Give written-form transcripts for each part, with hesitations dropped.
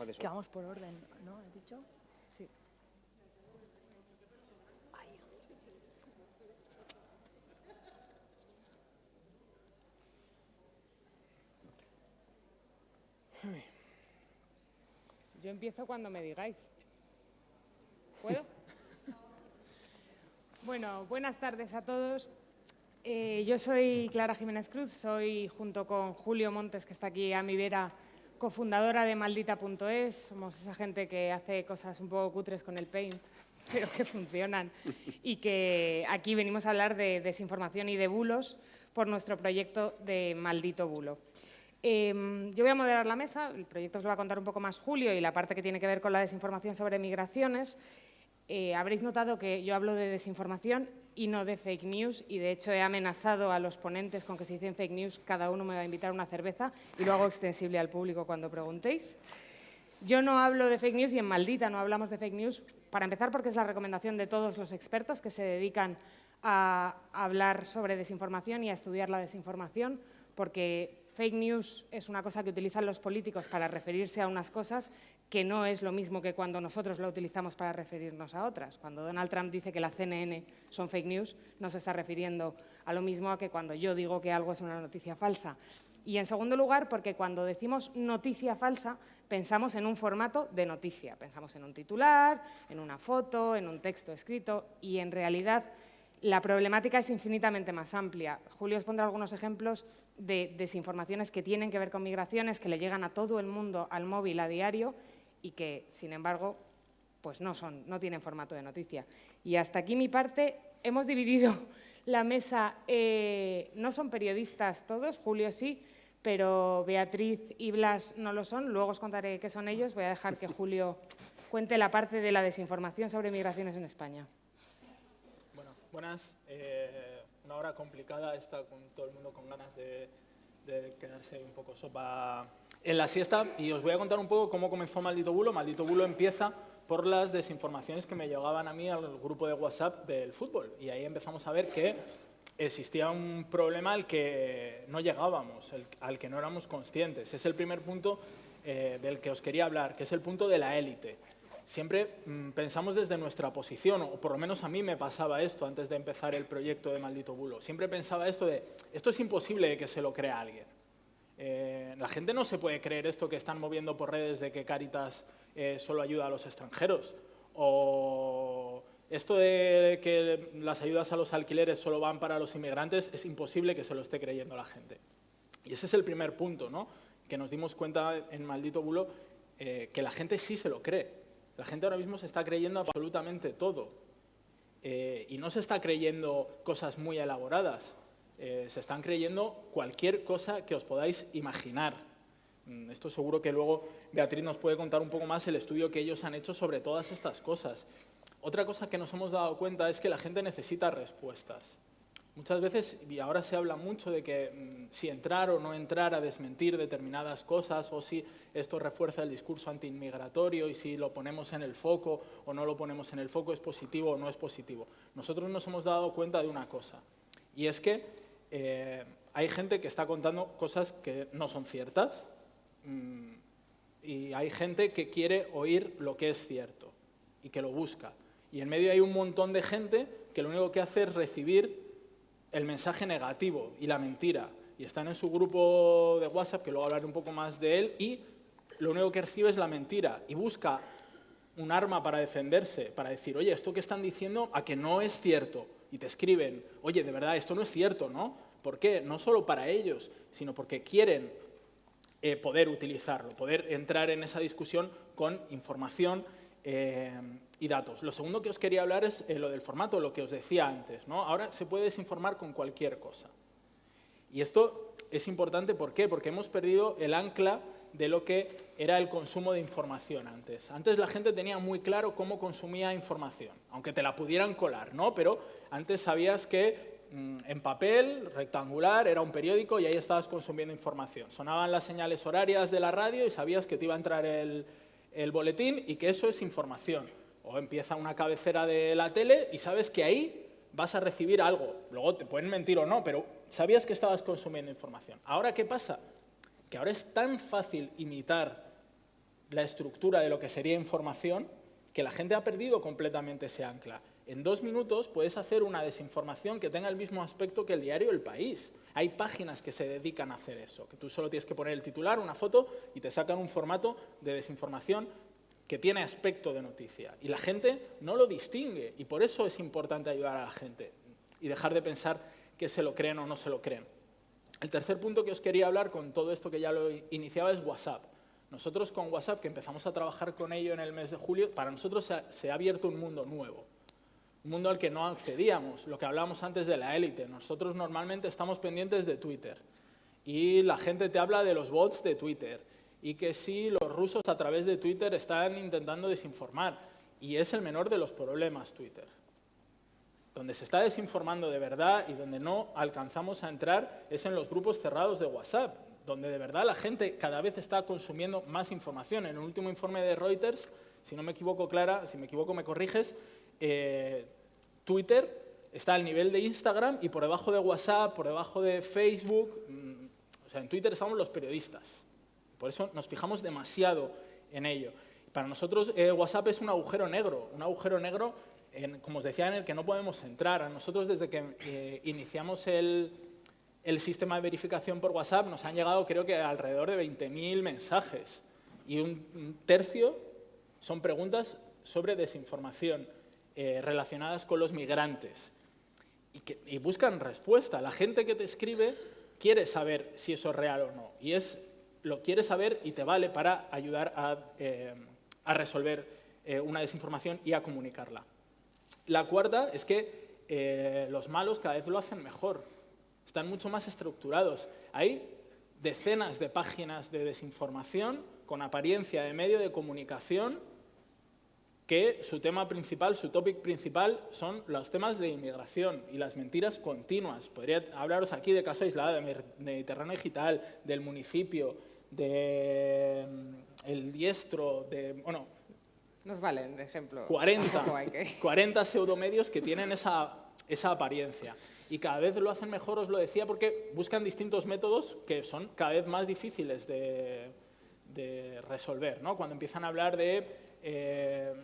de eso. Que vamos por orden, ¿no? ¿Has dicho? Sí. Yo empiezo cuando me digáis. ¿Puedo? Bueno, buenas tardes a todos. Yo soy Clara Jiménez Cruz, soy, junto con Julio Montes, que está aquí a mi vera, cofundadora de Maldita.es. Somos esa gente que hace cosas un poco cutres con el Paint, pero que funcionan. Y que aquí venimos a hablar de desinformación y de bulos por nuestro proyecto de Maldito Bulo. Yo voy a moderar la mesa, el proyecto os lo va a contar un poco más Julio y la parte que tiene que ver con la desinformación sobre migraciones. Habréis notado que yo hablo de desinformación y no de fake news, y de hecho he amenazado a los ponentes con que si dicen fake news cada uno me va a invitar una cerveza y lo hago extensible al público cuando preguntéis. Yo no hablo de fake news y en Maldita no hablamos de fake news, para empezar porque es la recomendación de todos los expertos que se dedican a hablar sobre desinformación y a estudiar la desinformación, porque fake news es una cosa que utilizan los políticos para referirse a unas cosas que no es lo mismo que cuando nosotros lo utilizamos para referirnos a otras. Cuando Donald Trump dice que la CNN son fake news, no se está refiriendo a lo mismo que cuando yo digo que algo es una noticia falsa. Y en segundo lugar, porque cuando decimos noticia falsa, pensamos en un formato de noticia. Pensamos en un titular, en una foto, en un texto escrito y en realidad la problemática es infinitamente más amplia. Julio os pondrá algunos ejemplos de desinformaciones que tienen que ver con migraciones, que le llegan a todo el mundo al móvil a diario y que, sin embargo, pues no tienen formato de noticia. Y hasta aquí mi parte. Hemos dividido la mesa. No son periodistas todos, Julio sí, pero Beatriz y Blas no lo son. Luego os contaré qué son ellos. Voy a dejar que Julio cuente la parte de la desinformación sobre migraciones en España. Buenas, una hora complicada, está con todo el mundo con ganas de quedarse un poco sopa en la siesta, y os voy a contar un poco cómo comenzó Maldito Bulo. Maldito Bulo empieza por las desinformaciones que me llegaban a mí al grupo de WhatsApp del fútbol, y ahí empezamos a ver que existía un problema al que no llegábamos, al que no éramos conscientes. Es el primer punto del que os quería hablar, que es el punto de la élite. Siempre pensamos desde nuestra posición, o por lo menos a mí me pasaba esto antes de empezar el proyecto de Maldito Bulo. Siempre pensaba esto es imposible que se lo crea alguien. La gente no se puede creer esto que están moviendo por redes de que Cáritas solo ayuda a los extranjeros. O esto de que las ayudas a los alquileres solo van para los inmigrantes, es imposible que se lo esté creyendo la gente. Y ese es el primer punto, ¿no? Que nos dimos cuenta en Maldito Bulo, que la gente sí se lo cree. La gente ahora mismo se está creyendo absolutamente todo, y no se está creyendo cosas muy elaboradas, se están creyendo cualquier cosa que os podáis imaginar. Esto seguro que luego Beatriz nos puede contar un poco más el estudio que ellos han hecho sobre todas estas cosas. Otra cosa que nos hemos dado cuenta es que la gente necesita respuestas. Muchas veces, y ahora se habla mucho de que si entrar o no entrar a desmentir determinadas cosas, o si esto refuerza el discurso antiinmigratorio, y si lo ponemos en el foco o no lo ponemos en el foco, es positivo o no es positivo. Nosotros nos hemos dado cuenta de una cosa, y es que hay gente que está contando cosas que no son ciertas, y hay gente que quiere oír lo que es cierto y que lo busca. Y en medio hay un montón de gente que lo único que hace es recibir el mensaje negativo y la mentira, y están en su grupo de WhatsApp, que luego hablaré un poco más de él, y lo único que recibe es la mentira, y busca un arma para defenderse, para decir, oye, esto que están diciendo a que no es cierto, y te escriben, oye, de verdad, esto no es cierto, ¿no? ¿Por qué? No solo para ellos, sino porque quieren poder utilizarlo, poder entrar en esa discusión con información y datos. Lo segundo que os quería hablar es lo del formato, lo que os decía antes, ¿no? Ahora se puede desinformar con cualquier cosa. Y esto es importante, ¿por qué? Porque hemos perdido el ancla de lo que era el consumo de información antes. Antes la gente tenía muy claro cómo consumía información, aunque te la pudieran colar, ¿no? Pero antes sabías que en papel, rectangular, era un periódico y ahí estabas consumiendo información. Sonaban las señales horarias de la radio y sabías que te iba a entrar el boletín y que eso es información. O empieza una cabecera de la tele y sabes que ahí vas a recibir algo. Luego te pueden mentir o no, pero sabías que estabas consumiendo información. ¿Ahora qué pasa? Que ahora es tan fácil imitar la estructura de lo que sería información, que la gente ha perdido completamente ese ancla. En 2 minutos puedes hacer una desinformación que tenga el mismo aspecto que el diario El País. Hay páginas que se dedican a hacer eso, que tú solo tienes que poner el titular, una foto, y te sacan un formato de desinformación que tiene aspecto de noticia. Y la gente no lo distingue, y por eso es importante ayudar a la gente y dejar de pensar que se lo creen o no se lo creen. El tercer punto que os quería hablar con todo esto que ya lo iniciaba es WhatsApp. Nosotros con WhatsApp, que empezamos a trabajar con ello en el mes de julio, para nosotros se ha abierto un mundo nuevo. Un mundo al que no accedíamos, lo que hablábamos antes de la élite. Nosotros normalmente estamos pendientes de Twitter y la gente te habla de los bots de Twitter y que sí, los rusos a través de Twitter están intentando desinformar y es el menor de los problemas Twitter. Donde se está desinformando de verdad y donde no alcanzamos a entrar es en los grupos cerrados de WhatsApp, donde de verdad la gente cada vez está consumiendo más información. En el último informe de Reuters, si no me equivoco, Clara, si me equivoco me corriges, Twitter está al nivel de Instagram y por debajo de WhatsApp, por debajo de Facebook. O sea, en Twitter estamos los periodistas. Por eso nos fijamos demasiado en ello. Para nosotros WhatsApp es un agujero negro como os decía, en el que no podemos entrar. A nosotros desde que iniciamos el sistema de verificación por WhatsApp nos han llegado creo que alrededor de 20.000 mensajes y un tercio son preguntas sobre desinformación relacionadas con los migrantes y buscan respuesta. La gente que te escribe quiere saber si eso es real o no y lo quiere saber y te vale para ayudar a resolver una desinformación y a comunicarla. La cuarta es que los malos cada vez lo hacen mejor, están mucho más estructurados. Hay decenas de páginas de desinformación con apariencia de medio de comunicación que su tema principal, su topic principal son los temas de inmigración y las mentiras continuas. Podría hablaros aquí de Caso Aislado, de Mediterráneo Digital, del Municipio, de El Diestro, bueno, Nos valen de ejemplo. 40 pseudomedios que tienen esa apariencia. Y cada vez lo hacen mejor, os lo decía, porque buscan distintos métodos que son cada vez más difíciles de resolver, ¿no? Cuando empiezan a hablar de,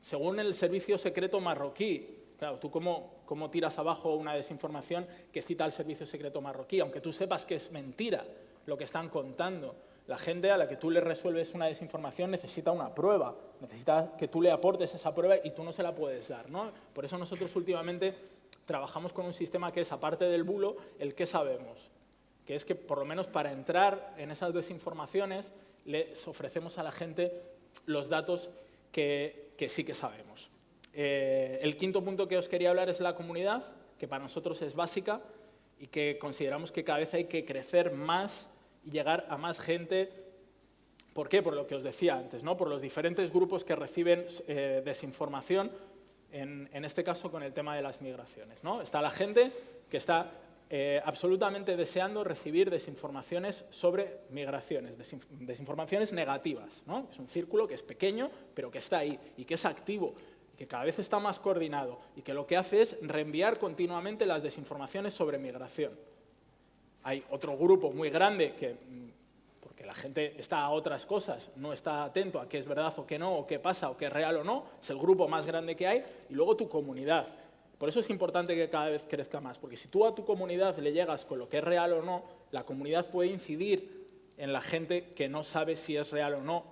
según el servicio secreto marroquí, claro, tú cómo tiras abajo una desinformación que cita al servicio secreto marroquí, aunque tú sepas que es mentira lo que están contando. La gente a la que tú le resuelves una desinformación necesita una prueba, necesita que tú le aportes esa prueba y tú no se la puedes dar, ¿no? Por eso nosotros últimamente trabajamos con un sistema que es, aparte del bulo, el qué sabemos, que es que por lo menos para entrar en esas desinformaciones les ofrecemos a la gente los datos que sí que sabemos. El quinto punto que os quería hablar es la comunidad, que para nosotros es básica y que consideramos que cada vez hay que crecer más y llegar a más gente. ¿Por qué? Por lo que os decía antes, ¿no? Por los diferentes grupos que reciben desinformación, en este caso con el tema de las migraciones, ¿no? Está la gente que está absolutamente deseando recibir desinformaciones sobre migraciones, desinformaciones negativas, ¿no? Es un círculo que es pequeño, pero que está ahí y que es activo, que cada vez está más coordinado y que lo que hace es reenviar continuamente las desinformaciones sobre migración. Hay otro grupo muy grande que, porque la gente está a otras cosas, no está atento a qué es verdad o qué no, o qué pasa, o qué es real o no, es el grupo más grande que hay, y luego tu comunidad. Por eso es importante que cada vez crezca más, porque si tú a tu comunidad le llegas con lo que es real o no, la comunidad puede incidir en la gente que no sabe si es real o no,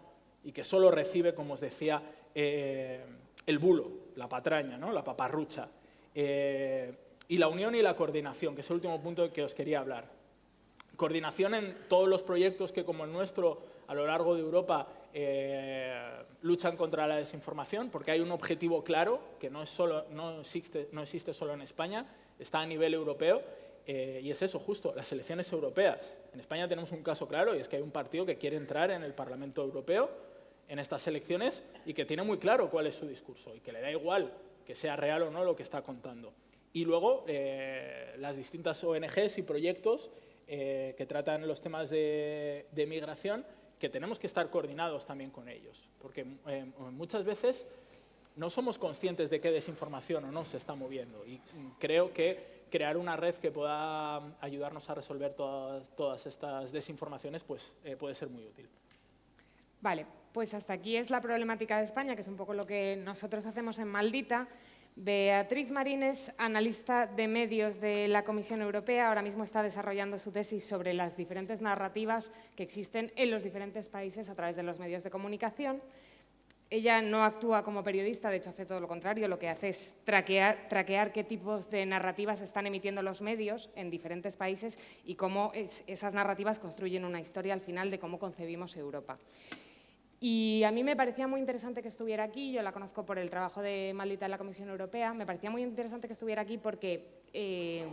y que solo recibe, como os decía, el bulo, la patraña, ¿no? La paparrucha. Y la unión y la coordinación, que es el último punto que os quería hablar. Coordinación en todos los proyectos que, como el nuestro, a lo largo de Europa luchan contra la desinformación, porque hay un objetivo claro, que no existe solo en España, está a nivel europeo, y es eso, justo, las elecciones europeas. En España tenemos un caso claro, y es que hay un partido que quiere entrar en el Parlamento Europeo en estas elecciones y que tiene muy claro cuál es su discurso y que le da igual que sea real o no lo que está contando. Y luego las distintas ONGs y proyectos que tratan los temas de migración, que tenemos que estar coordinados también con ellos, porque muchas veces no somos conscientes de qué desinformación o no se está moviendo, y creo que crear una red que pueda ayudarnos a resolver todas estas desinformaciones pues, puede ser muy útil. Vale, pues hasta aquí es la problemática de España, que es un poco lo que nosotros hacemos en Maldita. Beatriz Marín es analista de medios de la Comisión Europea. Ahora mismo está desarrollando su tesis sobre las diferentes narrativas que existen en los diferentes países a través de los medios de comunicación. Ella no actúa como periodista, de hecho hace todo lo contrario, lo que hace es traquear qué tipos de narrativas están emitiendo los medios en diferentes países y cómo esas narrativas construyen una historia al final de cómo concebimos Europa. Y a mí me parecía muy interesante que estuviera aquí, yo la conozco por el trabajo de Maldita en la Comisión Europea, me parecía muy interesante que estuviera aquí porque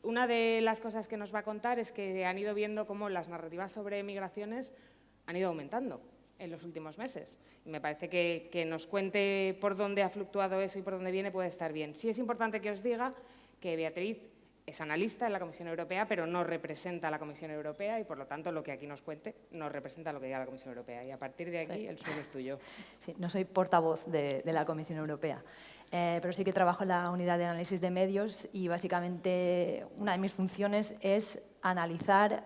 una de las cosas que nos va a contar es que han ido viendo cómo las narrativas sobre migraciones han ido aumentando en los últimos meses. Y me parece que nos cuente por dónde ha fluctuado eso y por dónde viene puede estar bien. Sí es importante que os diga que Beatriz es analista en la Comisión Europea, pero no representa a la Comisión Europea y, por lo tanto, lo que aquí nos cuente no representa lo que diga la Comisión Europea. Y a partir de aquí, el suelo es tuyo. Sí, no soy portavoz de la Comisión Europea, pero sí que trabajo en la unidad de análisis de medios y, básicamente, una de mis funciones es analizar,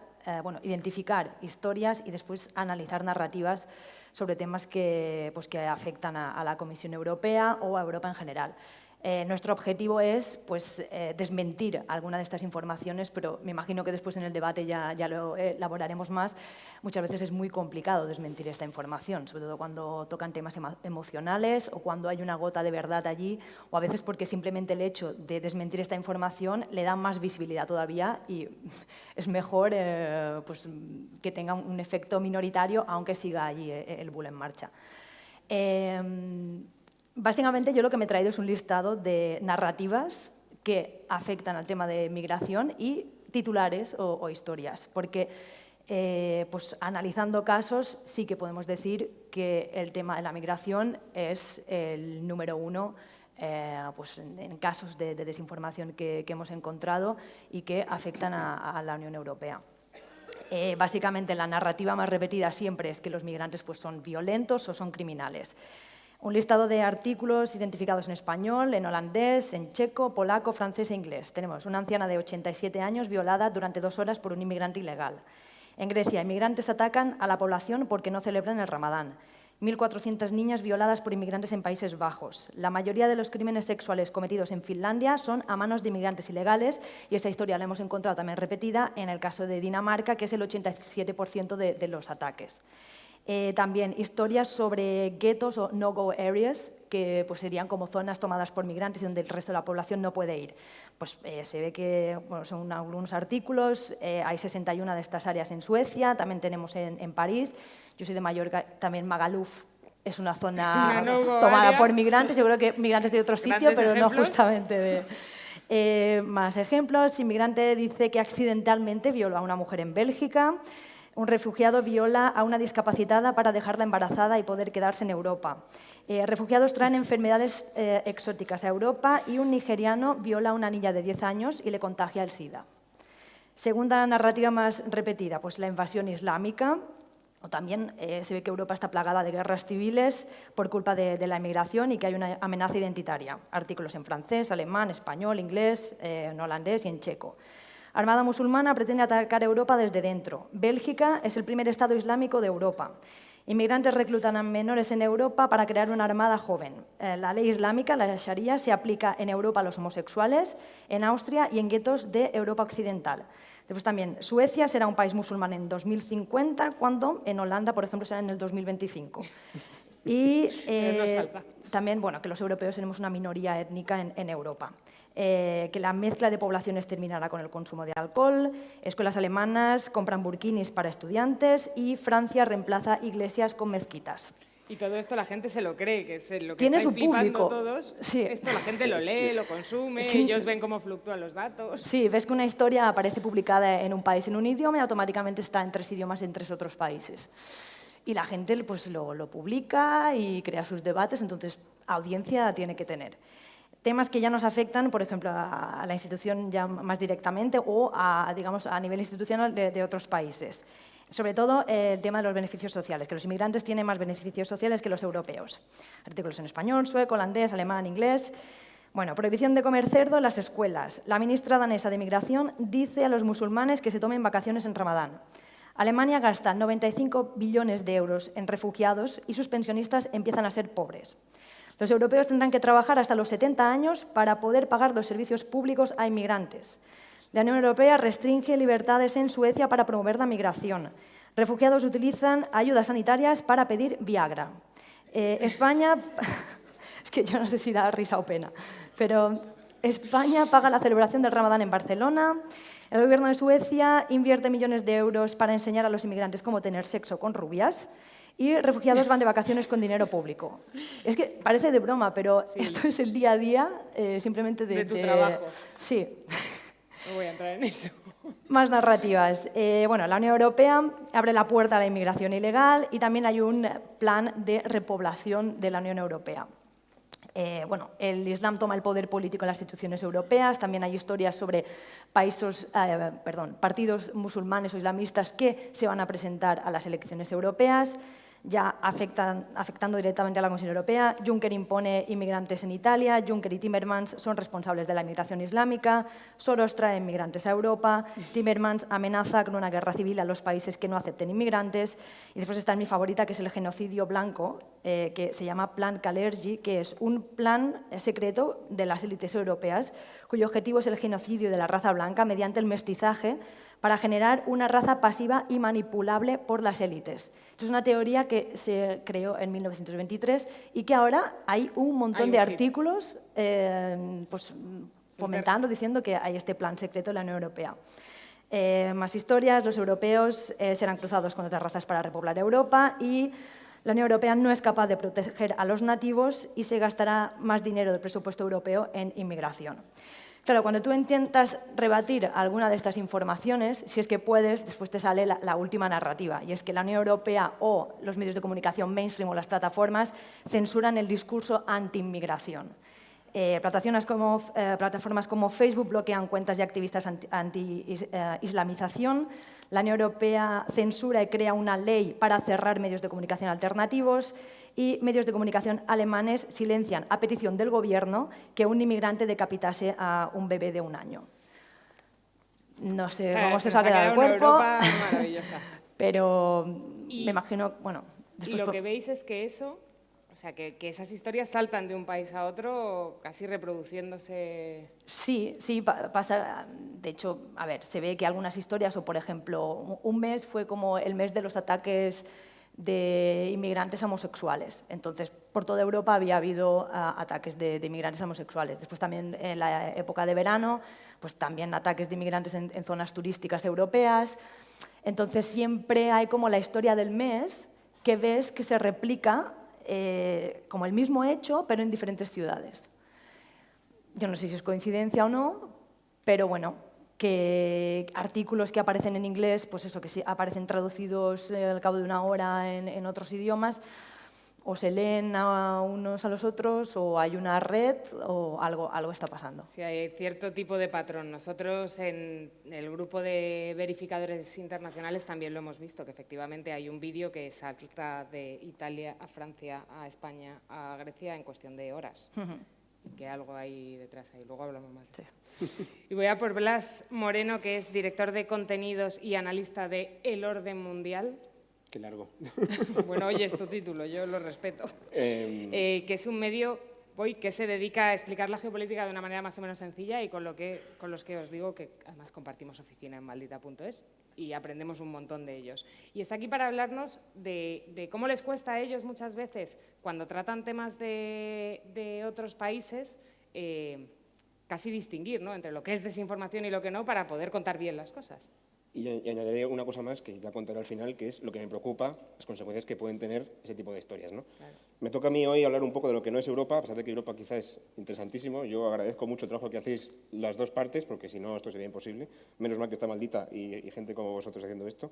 identificar historias y después analizar narrativas sobre temas que afectan a la Comisión Europea o a Europa en general. Nuestro objetivo es desmentir alguna de estas informaciones, pero me imagino que después en el debate ya lo elaboraremos más. Muchas veces es muy complicado desmentir esta información, sobre todo cuando tocan temas emocionales o cuando hay una gota de verdad allí, o a veces porque simplemente el hecho de desmentir esta información le da más visibilidad todavía y es mejor que tenga un efecto minoritario, aunque siga allí el bulo en marcha. Básicamente, yo lo que me he traído es un listado de narrativas que afectan al tema de migración y titulares o historias, porque analizando casos sí que podemos decir que el tema de la migración es el número uno en casos de desinformación que hemos encontrado y que afectan a la Unión Europea. Básicamente, la narrativa más repetida siempre es que los migrantes son violentos o son criminales. Un listado de artículos identificados en español, en holandés, en checo, polaco, francés e inglés. Tenemos una anciana de 87 años violada durante 2 horas por un inmigrante ilegal. En Grecia, inmigrantes atacan a la población porque no celebran el Ramadán. 1.400 niñas violadas por inmigrantes en Países Bajos. La mayoría de los crímenes sexuales cometidos en Finlandia son a manos de inmigrantes ilegales y esa historia la hemos encontrado también repetida en el caso de Dinamarca, que es el 87% de los ataques. También historias sobre guetos o no-go areas, que serían como zonas tomadas por migrantes y donde el resto de la población no puede ir. Se ve que son algunos artículos, hay 61 de estas áreas en Suecia, también tenemos en París. Yo soy de Mallorca, también Magaluf es una zona tomada por migrantes, yo creo que migrantes de otro sitio, pero no justamente de... Más ejemplos, inmigrante dice que accidentalmente violó a una mujer en Bélgica. Un refugiado viola a una discapacitada para dejarla embarazada y poder quedarse en Europa. Refugiados traen enfermedades exóticas a Europa y un nigeriano viola a una niña de 10 años y le contagia el SIDA. Segunda narrativa más repetida, la invasión islámica. O también se ve que Europa está plagada de guerras civiles por culpa de la inmigración y que hay una amenaza identitaria. Artículos en francés, alemán, español, inglés, en holandés y en checo. Armada musulmana pretende atacar Europa desde dentro. Bélgica es el primer Estado islámico de Europa. Inmigrantes reclutan a menores en Europa para crear una armada joven. La ley islámica, la Sharia, se aplica en Europa a los homosexuales, en Austria y en guetos de Europa occidental. Después también, Suecia será un país musulmán en 2050, cuando en Holanda, por ejemplo, será en el 2025. Y también que los europeos seremos una minoría étnica en Europa. Que la mezcla de poblaciones terminará con el consumo de alcohol, escuelas alemanas compran burkinis para estudiantes y Francia reemplaza iglesias con mezquitas. Y todo esto la gente se lo cree, que es lo que tiene estáis su flipando público. Todos. Sí. Esto la gente lo lee, lo consume, Es que ellos ven cómo fluctúan los datos. Sí, ves que una historia aparece publicada en un país en un idioma y automáticamente está en 3 idiomas en 3 otros países. Y la gente lo publica y crea sus debates, entonces audiencia tiene que tener. Temas que ya nos afectan, por ejemplo, a la institución ya más directamente o a nivel institucional de otros países. Sobre todo el tema de los beneficios sociales, que los inmigrantes tienen más beneficios sociales que los europeos. Artículos en español, sueco, holandés, alemán, inglés. Prohibición de comer cerdo en las escuelas. La ministra danesa de Migración dice a los musulmanes que se tomen vacaciones en Ramadán. Alemania gasta 95 billones de euros en refugiados y sus pensionistas empiezan a ser pobres. Los europeos tendrán que trabajar hasta los 70 años para poder pagar los servicios públicos a inmigrantes. La Unión Europea restringe libertades en Suecia para promover la migración. Refugiados utilizan ayudas sanitarias para pedir Viagra. España, es que yo no sé si da risa o pena, pero España paga la celebración del Ramadán en Barcelona. El gobierno de Suecia invierte millones de euros para enseñar a los inmigrantes cómo tener sexo con rubias. Y refugiados van de vacaciones con dinero público. Es que parece de broma, pero esto es el día a día simplemente de tu trabajo. Sí. No voy a entrar en eso. Más narrativas. Bueno, la Unión Europea abre la puerta a la inmigración ilegal y también hay un plan de repoblación de la Unión Europea. Bueno, el Islam toma el poder político en las instituciones europeas, también hay historias sobre partidos musulmanes o islamistas que se van a presentar a las elecciones europeas, ya afectando directamente a la Comisión Europea. Juncker impone inmigrantes en Italia, Juncker y Timmermans son responsables de la inmigración islámica, Soros trae inmigrantes a Europa, Timmermans amenaza con una guerra civil a los países que no acepten inmigrantes, y después está mi favorita, que es el genocidio blanco, que se llama Plan Kalergi, que es un plan secreto de las élites europeas, cuyo objetivo es el genocidio de la raza blanca mediante el mestizaje, para generar una raza pasiva y manipulable por las élites. Esto es una teoría que se creó en 1923 y que ahora hay un montón de artículos pues, fomentando, diciendo que hay este plan secreto de la Unión Europea. Más historias, los europeos serán cruzados con otras razas para repoblar Europa y la Unión Europea no es capaz de proteger a los nativos y se gastará más dinero del presupuesto europeo en inmigración. Claro, cuando tú intentas rebatir alguna de estas informaciones, si es que puedes, después te sale la última narrativa, y es que la Unión Europea o los medios de comunicación mainstream o las plataformas censuran el discurso anti-inmigración. Plataformas como Facebook bloquean cuentas de activistas anti-islamización. La Unión Europea censura y crea una ley para cerrar medios de comunicación alternativos y medios de comunicación alemanes silencian a petición del gobierno que un inmigrante decapitase a un bebé de 1 año. No sé cómo se sale del cuerpo, maravillosa. Pero me imagino, bueno... Y lo que veis es que eso, o sea, que esas historias saltan de un país a otro casi reproduciéndose... Sí, pasa. De hecho, a ver, se ve que algunas historias, o por ejemplo, un mes fue como el mes de los ataques de inmigrantes homosexuales. Entonces, por toda Europa había habido ataques de inmigrantes homosexuales. Después también en la época de verano, pues también ataques de inmigrantes en zonas turísticas europeas. Entonces, siempre hay como la historia del mes que ves que se replica como el mismo hecho, pero en diferentes ciudades. Yo no sé si es coincidencia o no, pero bueno, que artículos que aparecen en inglés, pues eso, que sí, aparecen traducidos al cabo de 1 hora en otros idiomas, o se leen a unos a los otros, o hay una red, o algo está pasando. Sí, hay cierto tipo de patrón. Nosotros en el grupo de verificadores internacionales también lo hemos visto, que efectivamente hay un vídeo que salta de Italia a Francia, a España, a Grecia en cuestión de horas. Que algo hay detrás ahí. Luego hablamos más de esto. Y voy a por Blas Moreno, que es director de contenidos y analista de El Orden Mundial. Qué largo. Bueno, oye, es tu título, yo lo respeto. Que es un medio que se dedica a explicar la geopolítica de una manera más o menos sencilla y con los que os digo que además compartimos oficina en maldita.es y aprendemos un montón de ellos. Y está aquí para hablarnos de cómo les cuesta a ellos muchas veces, cuando tratan temas de otros países, casi distinguir, ¿no?, entre lo que es desinformación y lo que no, para poder contar bien las cosas. Y añadiré una cosa más que ya contaré al final, que es lo que me preocupa, las consecuencias que pueden tener ese tipo de historias, ¿no? Claro. Me toca a mí hoy hablar un poco de lo que no es Europa, a pesar de que Europa quizá es interesantísimo. Yo agradezco mucho el trabajo que hacéis las dos partes, porque si no esto sería imposible. Menos mal que está Maldita y gente como vosotros haciendo esto.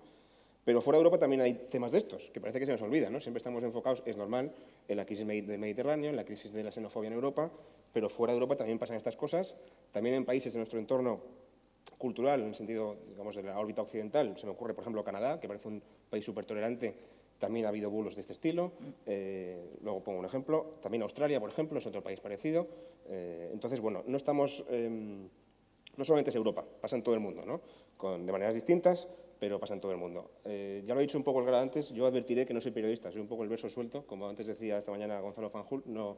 Pero fuera de Europa también hay temas de estos, que parece que se nos olvida, ¿no? Siempre estamos enfocados, es normal, en la crisis del Mediterráneo, en la crisis de la xenofobia en Europa, pero fuera de Europa también pasan estas cosas. También en países de nuestro entorno cultural, en el sentido, digamos, de la órbita occidental, se me ocurre, por ejemplo, Canadá, que parece un país súper tolerante, también ha habido bulos de este estilo. Luego pongo un ejemplo, también Australia, por ejemplo, es otro país parecido. Entonces, bueno, no estamos, no solamente es Europa, pasa en todo el mundo, ¿no? De maneras distintas, pero pasa en todo el mundo. Ya lo he dicho un poco el antes, yo advertiré que no soy periodista, soy un poco el verso suelto, como antes decía esta mañana Gonzalo Fanjul, no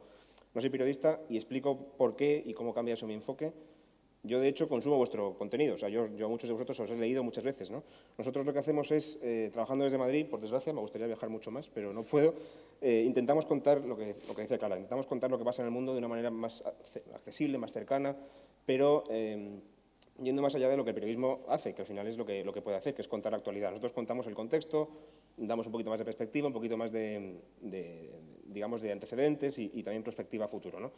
soy periodista y explico por qué y cómo cambia eso mi enfoque. Yo, de hecho, consumo vuestro contenido, o sea, yo a muchos de vosotros os he leído muchas veces, ¿no? Nosotros lo que hacemos es, trabajando desde Madrid, por desgracia, me gustaría viajar mucho más, pero no puedo, intentamos contar lo que decía Clara, intentamos contar lo que pasa en el mundo de una manera más accesible, más cercana, pero yendo más allá de lo que el periodismo hace, que al final es lo que puede hacer, que es contar la actualidad. Nosotros contamos el contexto, damos un poquito más de perspectiva, un poquito más digamos, de antecedentes y también perspectiva a futuro, ¿no?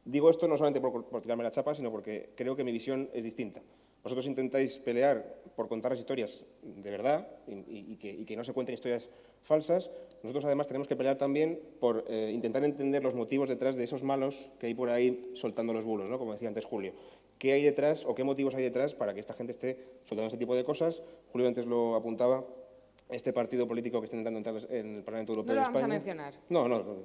Digo esto no solamente por tirarme la chapa, sino porque creo que mi visión es distinta. Vosotros intentáis pelear por contar las historias de verdad y que no se cuenten historias falsas. Nosotros, además, tenemos que pelear también por intentar entender los motivos detrás de esos malos que hay por ahí soltando los bulos, ¿no? Como decía antes Julio. ¿Qué hay detrás o qué motivos hay detrás para que esta gente esté soltando este tipo de cosas? Julio antes lo apuntaba. Este partido político que está intentando entrar en el Parlamento Europeo de España… No lo vamos a mencionar.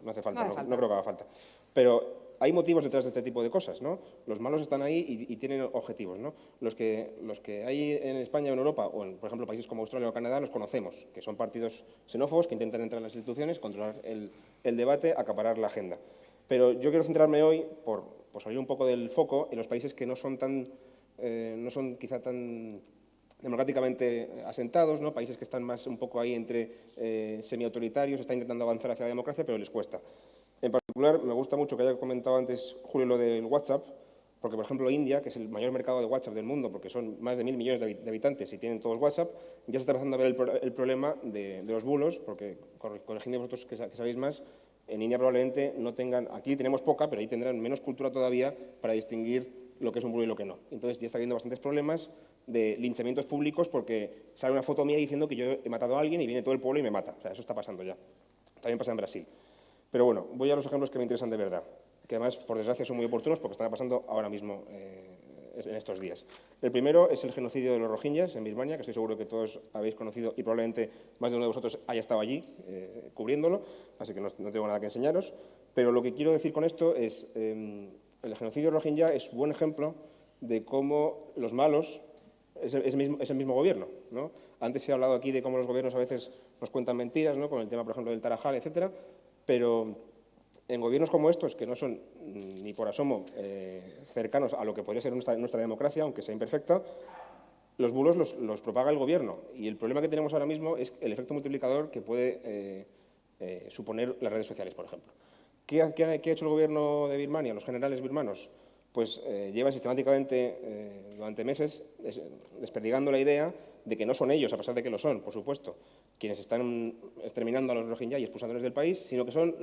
No hace falta, no creo que haga falta. Pero hay motivos detrás de este tipo de cosas, ¿no? Los malos están ahí y tienen objetivos, ¿no? Los que hay en España o en Europa, o en, por ejemplo, países como Australia o Canadá, los conocemos, que son partidos xenófobos que intentan entrar en las instituciones, controlar el debate, acaparar la agenda. Pero yo quiero centrarme hoy, por salir un poco del foco, en los países que no son quizá tan democráticamente asentados, ¿no? Países que están más un poco ahí entre semiautoritarios, están intentando avanzar hacia la democracia, pero les cuesta. En particular, me gusta mucho que haya comentado antes Julio lo del WhatsApp, porque, por ejemplo, India, que es el mayor mercado de WhatsApp del mundo, porque son más de 1.000 millones de habitantes y tienen todos WhatsApp, ya se está empezando a ver el problema de los bulos, porque, corregidme vosotros que sabéis más, en India probablemente no tengan, aquí tenemos poca, pero ahí tendrán menos cultura todavía para distinguir lo que es un bulo y lo que no. Entonces ya está habiendo bastantes problemas de linchamientos públicos porque sale una foto mía diciendo que yo he matado a alguien y viene todo el pueblo y me mata. O sea, eso está pasando ya. También pasa en Brasil. Pero bueno, voy a los ejemplos que me interesan de verdad, que además, por desgracia, son muy oportunos porque están pasando ahora mismo en estos días. El primero es el genocidio de los rohingyas en Birmania, que estoy seguro que todos habéis conocido y probablemente más de uno de vosotros haya estado allí cubriéndolo, así que no tengo nada que enseñaros. Pero lo que quiero decir con esto es el genocidio rohingya es un buen ejemplo de cómo los malos es el mismo gobierno, ¿no? Antes se ha hablado aquí de cómo los gobiernos a veces nos cuentan mentiras, ¿no? Con el tema, por ejemplo, del Tarajal, etcétera, pero en gobiernos como estos, que no son ni por asomo cercanos a lo que podría ser nuestra democracia, aunque sea imperfecta, los bulos los propaga el gobierno. Y el problema que tenemos ahora mismo es el efecto multiplicador que puede suponer las redes sociales, por ejemplo. ¿Qué ha hecho el gobierno de Birmania, los generales birmanos? Pues llevan sistemáticamente durante meses desperdigando la idea de que no son ellos, a pesar de que lo son, por supuesto, quienes están exterminando a los rohingya y expulsándoles del país, sino que son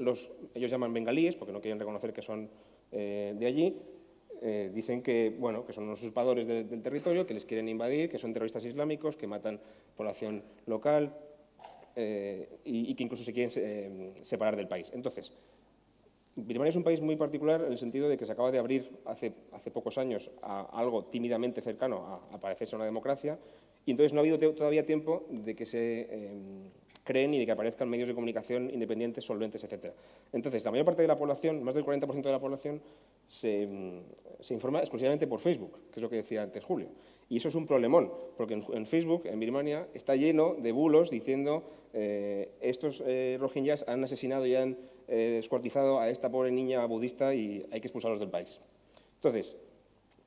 ellos llaman bengalíes, porque no quieren reconocer que son de allí, dicen que, bueno, que son unos usurpadores del territorio, que les quieren invadir, que son terroristas islámicos, que matan población local y que incluso se quieren separar del país. Entonces, Birmania es un país muy particular en el sentido de que se acaba de abrir hace pocos años a algo tímidamente cercano a parecerse a una democracia y entonces no ha habido todavía tiempo de que se creen y de que aparezcan medios de comunicación independientes, solventes, etc. Entonces, la mayor parte de la población, más del 40% de la población, se informa exclusivamente por Facebook, que es lo que decía antes Julio. Y eso es un problemón, porque en Facebook, en Birmania, está lleno de bulos diciendo estos rohingyas han asesinado y han descuartizado a esta pobre niña budista y hay que expulsarlos del país. Entonces,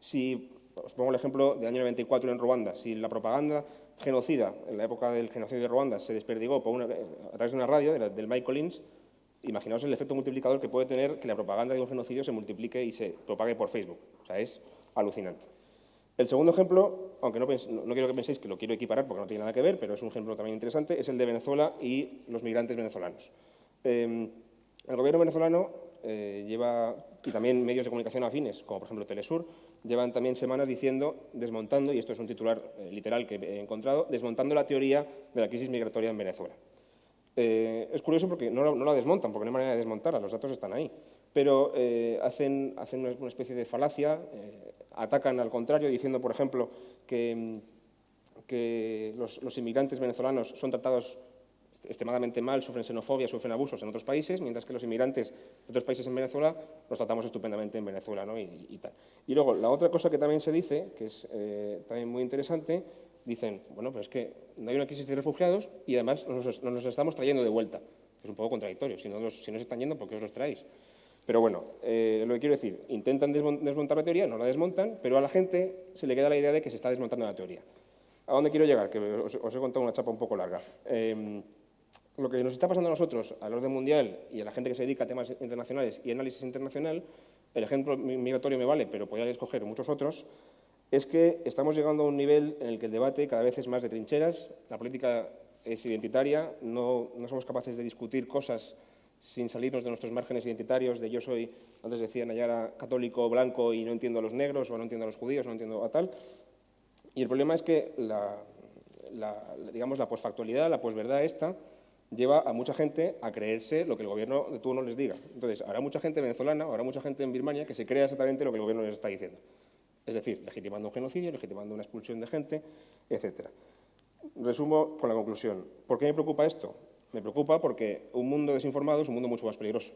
si os pongo el ejemplo del año 94 en Ruanda, si la propaganda genocida en la época del genocidio de Ruanda se desperdigó a través de una radio, del Mike Collins, imaginaos el efecto multiplicador que puede tener que la propaganda de un genocidio se multiplique y se propague por Facebook. O sea, es alucinante. El segundo ejemplo, aunque no quiero que penséis que lo quiero equiparar porque no tiene nada que ver, pero es un ejemplo también interesante, es el de Venezuela y los migrantes venezolanos. El gobierno venezolano lleva, y también medios de comunicación afines, como por ejemplo Telesur, llevan también semanas desmontando, y esto es un titular literal que he encontrado, desmontando la teoría de la crisis migratoria en Venezuela. Es curioso porque no la desmontan, porque no hay manera de desmontarla, los datos están ahí, pero hacen una especie de falacia, atacan al contrario, diciendo, por ejemplo, que los inmigrantes venezolanos son tratados extremadamente mal, sufren xenofobia, sufren abusos en otros países, mientras que los inmigrantes de otros países en Venezuela los tratamos estupendamente en Venezuela, ¿no? y tal. Y luego, la otra cosa que también se dice, que es también muy interesante, dicen, bueno, pues es que no hay una crisis de refugiados y además nos estamos trayendo de vuelta. Es un poco contradictorio. Si no se están yendo, ¿por qué os los traéis? Pero bueno, lo que quiero decir, intentan desmontar la teoría, no la desmontan, pero a la gente se le queda la idea de que se está desmontando la teoría. ¿A dónde quiero llegar? Que os he contado una chapa un poco larga. Lo que nos está pasando a nosotros, al orden mundial y a la gente que se dedica a temas internacionales y análisis internacional, el ejemplo migratorio me vale, pero podría escoger muchos otros, es que estamos llegando a un nivel en el que el debate cada vez es más de trincheras, la política es identitaria, no somos capaces de discutir cosas sin salirnos de nuestros márgenes identitarios, de yo soy, antes decía Nayara, católico, blanco y no entiendo a los negros, o no entiendo a los judíos, no entiendo a tal. Y el problema es que digamos, la posfactualidad, la posverdad esta, lleva a mucha gente a creerse lo que el gobierno de turno les diga. Entonces, habrá mucha gente venezolana, habrá mucha gente en Birmania que se crea exactamente lo que el gobierno les está diciendo. Es decir, legitimando un genocidio, legitimando una expulsión de gente, etc. Resumo con la conclusión. ¿Por qué me preocupa esto? Me preocupa porque un mundo desinformado es un mundo mucho más peligroso.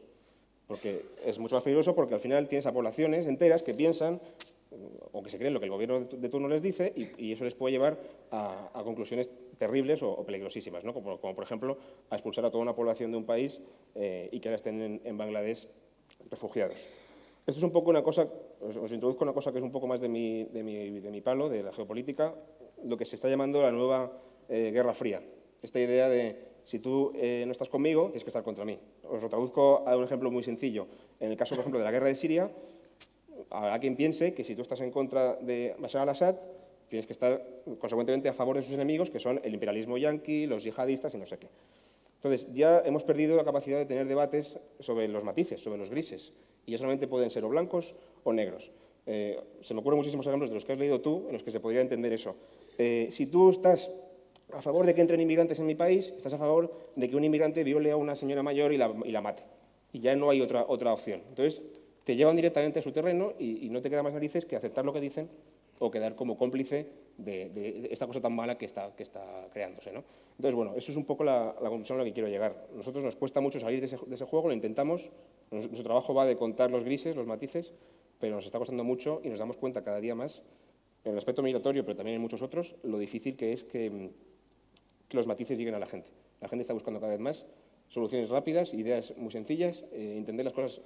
Porque es mucho más peligroso porque al final tienes a poblaciones enteras que piensan o que se creen lo que el gobierno de turno les dice y eso les puede llevar a conclusiones terribles o peligrosísimas, ¿no? Como por ejemplo, a expulsar a toda una población de un país y que ahora estén en Bangladesh refugiados. Esto es un poco una cosa, os introduzco una cosa que es un poco más de mi palo, de la geopolítica, lo que se está llamando la nueva Guerra Fría. Esta idea de, si tú no estás conmigo, tienes que estar contra mí. Os lo traduzco a un ejemplo muy sencillo. En el caso, por ejemplo, de la guerra de Siria, habrá quien piense que si tú estás en contra de Bashar al-Assad, tienes que estar, consecuentemente, a favor de sus enemigos, que son el imperialismo yanqui, los yihadistas y no sé qué. Entonces, ya hemos perdido la capacidad de tener debates sobre los matices, sobre los grises, y ya solamente pueden ser o blancos o negros. Se me ocurren muchísimos ejemplos de los que has leído tú, en los que se podría entender eso. Si tú estás a favor de que entren inmigrantes en mi país, estás a favor de que un inmigrante viole a una señora mayor y la mate. Y ya no hay otra opción. Entonces, te llevan directamente a su terreno y no te queda más narices que aceptar lo que dicen o quedar como cómplice de esta cosa tan mala que está creándose, ¿no? Entonces, bueno, eso es un poco la conclusión a la que quiero llegar. A nosotros nos cuesta mucho salir de ese juego, lo intentamos, nuestro trabajo va de contar los grises, los matices, pero nos está costando mucho y nos damos cuenta cada día más, en el aspecto migratorio, pero también en muchos otros, lo difícil que es que los matices lleguen a la gente. La gente está buscando cada vez más soluciones rápidas, ideas muy sencillas, entender las cosas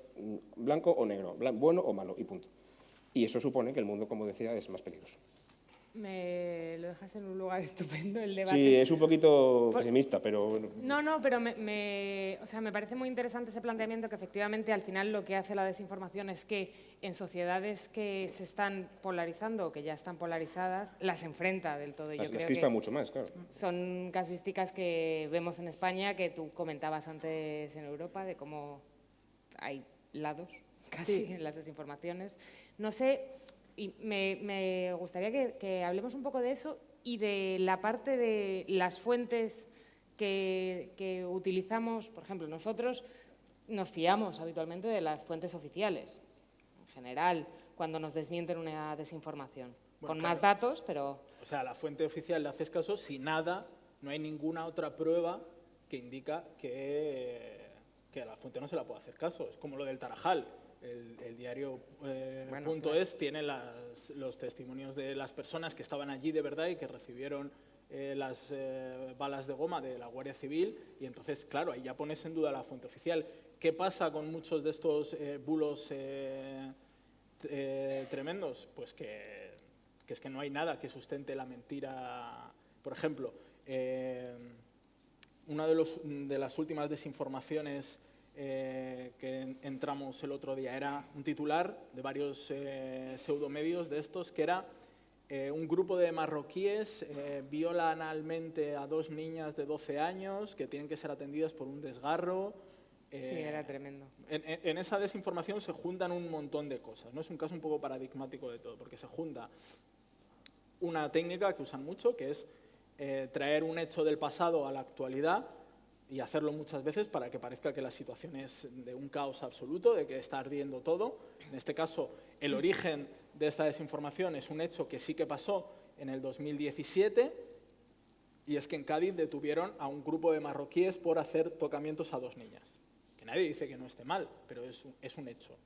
blanco o negro, bueno o malo, y punto. Y eso supone que el mundo, como decía, es más peligroso. Me lo dejas en un lugar estupendo el debate. Sí, es un poquito pesimista, pero... No, pero o sea, me parece muy interesante ese planteamiento que efectivamente al final lo que hace la desinformación es que en sociedades que se están polarizando o que ya están polarizadas, las enfrenta del todo. Las crispa mucho más, claro. Son casuísticas que vemos en España, que tú comentabas antes en Europa, de cómo hay lados casi en las desinformaciones. No sé, y me gustaría que hablemos un poco de eso y de la parte de las fuentes que utilizamos. Por ejemplo, nosotros nos fiamos habitualmente de las fuentes oficiales, en general, cuando nos desmienten una desinformación. Bueno, con claro, más datos, pero... O sea, a la fuente oficial le haces caso si nada, no hay ninguna otra prueba que indica que a la fuente no se la puede hacer caso. Es como lo del Tarajal. El diario Punto Es tiene los testimonios de las personas que estaban allí de verdad y que recibieron las balas de goma de la Guardia Civil, y entonces, claro, ahí ya pones en duda la fuente oficial. ¿Qué pasa con muchos de estos bulos tremendos? Pues que es que no hay nada que sustente la mentira. Por ejemplo, una de las últimas desinformaciones que entramos el otro día era un titular de varios pseudomedios de estos, que era un grupo de marroquíes viola analmente a 2 niñas de 12 años que tienen que ser atendidas por un desgarro. Sí, era tremendo. En esa desinformación se juntan un montón de cosas, ¿no? Es un caso un poco paradigmático de todo, porque se junta una técnica que usan mucho, que es traer un hecho del pasado a la actualidad, y hacerlo muchas veces para que parezca que la situación es de un caos absoluto, de que está ardiendo todo. En este caso, el origen de esta desinformación es un hecho que sí que pasó en el 2017, y es que en Cádiz detuvieron a un grupo de marroquíes por hacer tocamientos a 2 niñas. Que nadie dice que no esté mal, pero es un hecho,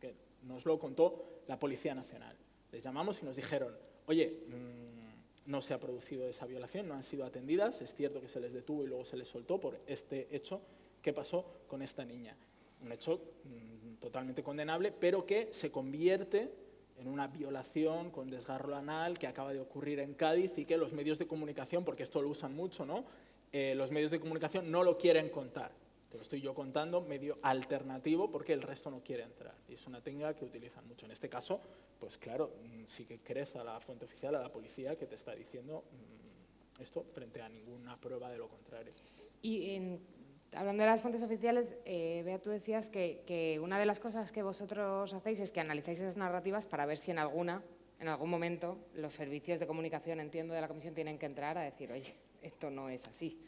que nos lo contó la Policía Nacional. Les llamamos y nos dijeron, oye, no se ha producido esa violación, no han sido atendidas. Es cierto que se les detuvo y luego se les soltó por este hecho que pasó con esta niña. Un hecho totalmente condenable, pero que se convierte en una violación con desgarro anal que acaba de ocurrir en Cádiz y que los medios de comunicación, porque esto lo usan mucho, ¿no? Los medios de comunicación no lo quieren contar. Te lo estoy yo contando, medio alternativo, porque el resto no quiere entrar. Y es una técnica que utilizan mucho. En este caso, pues claro, sí que crees a la fuente oficial, a la policía, que te está diciendo esto frente a ninguna prueba de lo contrario. Y hablando de las fuentes oficiales, Bea, tú decías que una de las cosas que vosotros hacéis es que analizáis esas narrativas para ver si en algún momento, los servicios de comunicación, entiendo, de la Comisión tienen que entrar a decir, oye, esto no es así.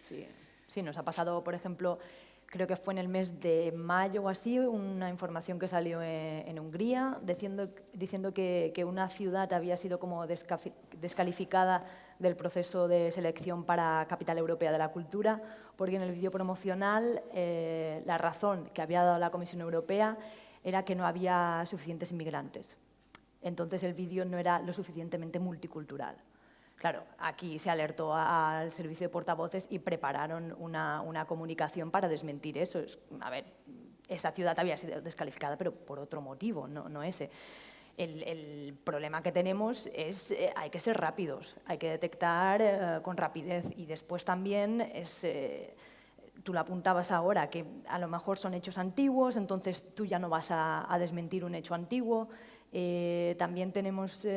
Sí, nos ha pasado, por ejemplo, creo que fue en el mes de mayo o así, una información que salió en Hungría diciendo que una ciudad había sido como descalificada del proceso de selección para Capital Europea de la Cultura, porque en el vídeo promocional la razón que había dado la Comisión Europea era que no había suficientes inmigrantes. Entonces el vídeo no era lo suficientemente multicultural. Claro, aquí se alertó al servicio de portavoces y prepararon una comunicación para desmentir eso. A ver, esa ciudad había sido descalificada, pero por otro motivo, no ese. El problema que tenemos es hay que ser rápidos, hay que detectar con rapidez y después también tú lo apuntabas ahora, que a lo mejor son hechos antiguos, entonces tú ya no vas a desmentir un hecho antiguo. También tenemos,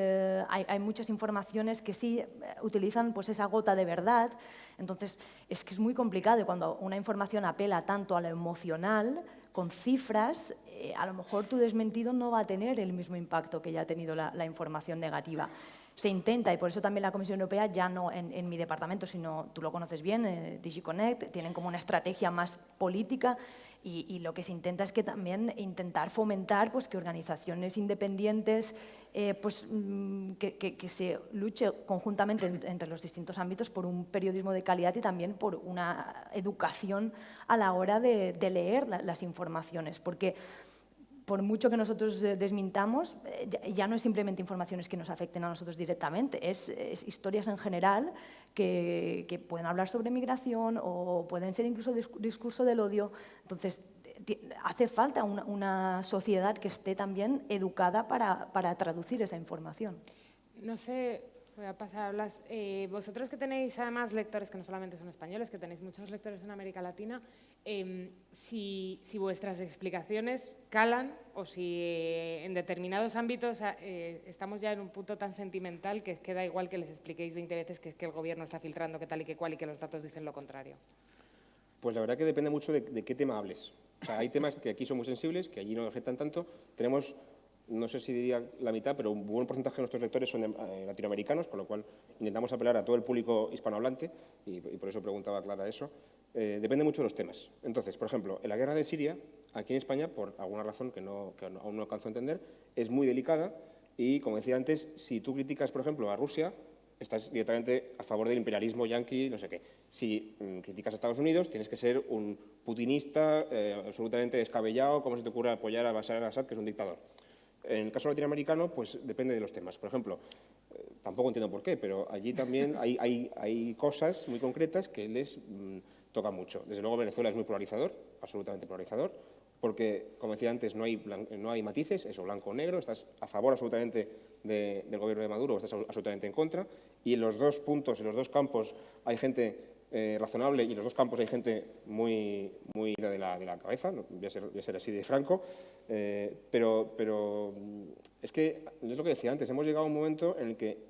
hay muchas informaciones que sí utilizan pues, esa gota de verdad, entonces es que es muy complicado y cuando una información apela tanto a lo emocional, con cifras, a lo mejor tu desmentido no va a tener el mismo impacto que ya ha tenido la información negativa. Se intenta, y por eso también la Comisión Europea, ya no en mi departamento, sino tú lo conoces bien, DigiConnect, tienen como una estrategia más política y lo que se intenta es que también intentar fomentar pues, que organizaciones independientes, pues, que se luche conjuntamente entre los distintos ámbitos por un periodismo de calidad y también por una educación a la hora de leer las informaciones, porque por mucho que nosotros desmintamos, ya no es simplemente informaciones que nos afecten a nosotros directamente, es historias en general que pueden hablar sobre migración o pueden ser incluso discurso del odio. Entonces, hace falta una sociedad que esté también educada para traducir esa información. No sé, voy a pasar a hablar. Vosotros que tenéis además lectores que no solamente son españoles, que tenéis muchos lectores en América Latina, si vuestras explicaciones calan o si en determinados ámbitos estamos ya en un punto tan sentimental que queda igual que les expliquéis 20 veces que es que el gobierno está filtrando que tal y que cual y que los datos dicen lo contrario. Pues la verdad que depende mucho de qué tema hables. O sea, hay temas que aquí son muy sensibles, que allí no afectan tanto. Tenemos, no sé si diría la mitad, pero un buen porcentaje de nuestros lectores son latinoamericanos, con lo cual intentamos apelar a todo el público hispanohablante y por eso preguntaba Clara eso. Depende mucho de los temas. Entonces, por ejemplo, en la guerra de Siria, aquí en España, por alguna razón que aún no alcanzo a entender, es muy delicada y, como decía antes, si tú criticas, por ejemplo, a Rusia, estás directamente a favor del imperialismo yanqui, no sé qué. Si criticas a Estados Unidos, tienes que ser un putinista absolutamente descabellado, como se te ocurre apoyar a Bashar al-Assad, que es un dictador. En el caso latinoamericano, pues depende de los temas. Por ejemplo, tampoco entiendo por qué, pero allí también hay cosas muy concretas que les tocan mucho. Desde luego, Venezuela es muy polarizador, absolutamente polarizador, porque, como decía antes, no hay matices, eso, blanco o negro, estás a favor absolutamente del gobierno de Maduro o estás absolutamente en contra, y en los dos puntos, en los dos campos, hay gente razonable y en los dos campos hay gente muy ida de la cabeza, no, voy a ser así de franco, pero es que, es lo que decía antes, hemos llegado a un momento en el que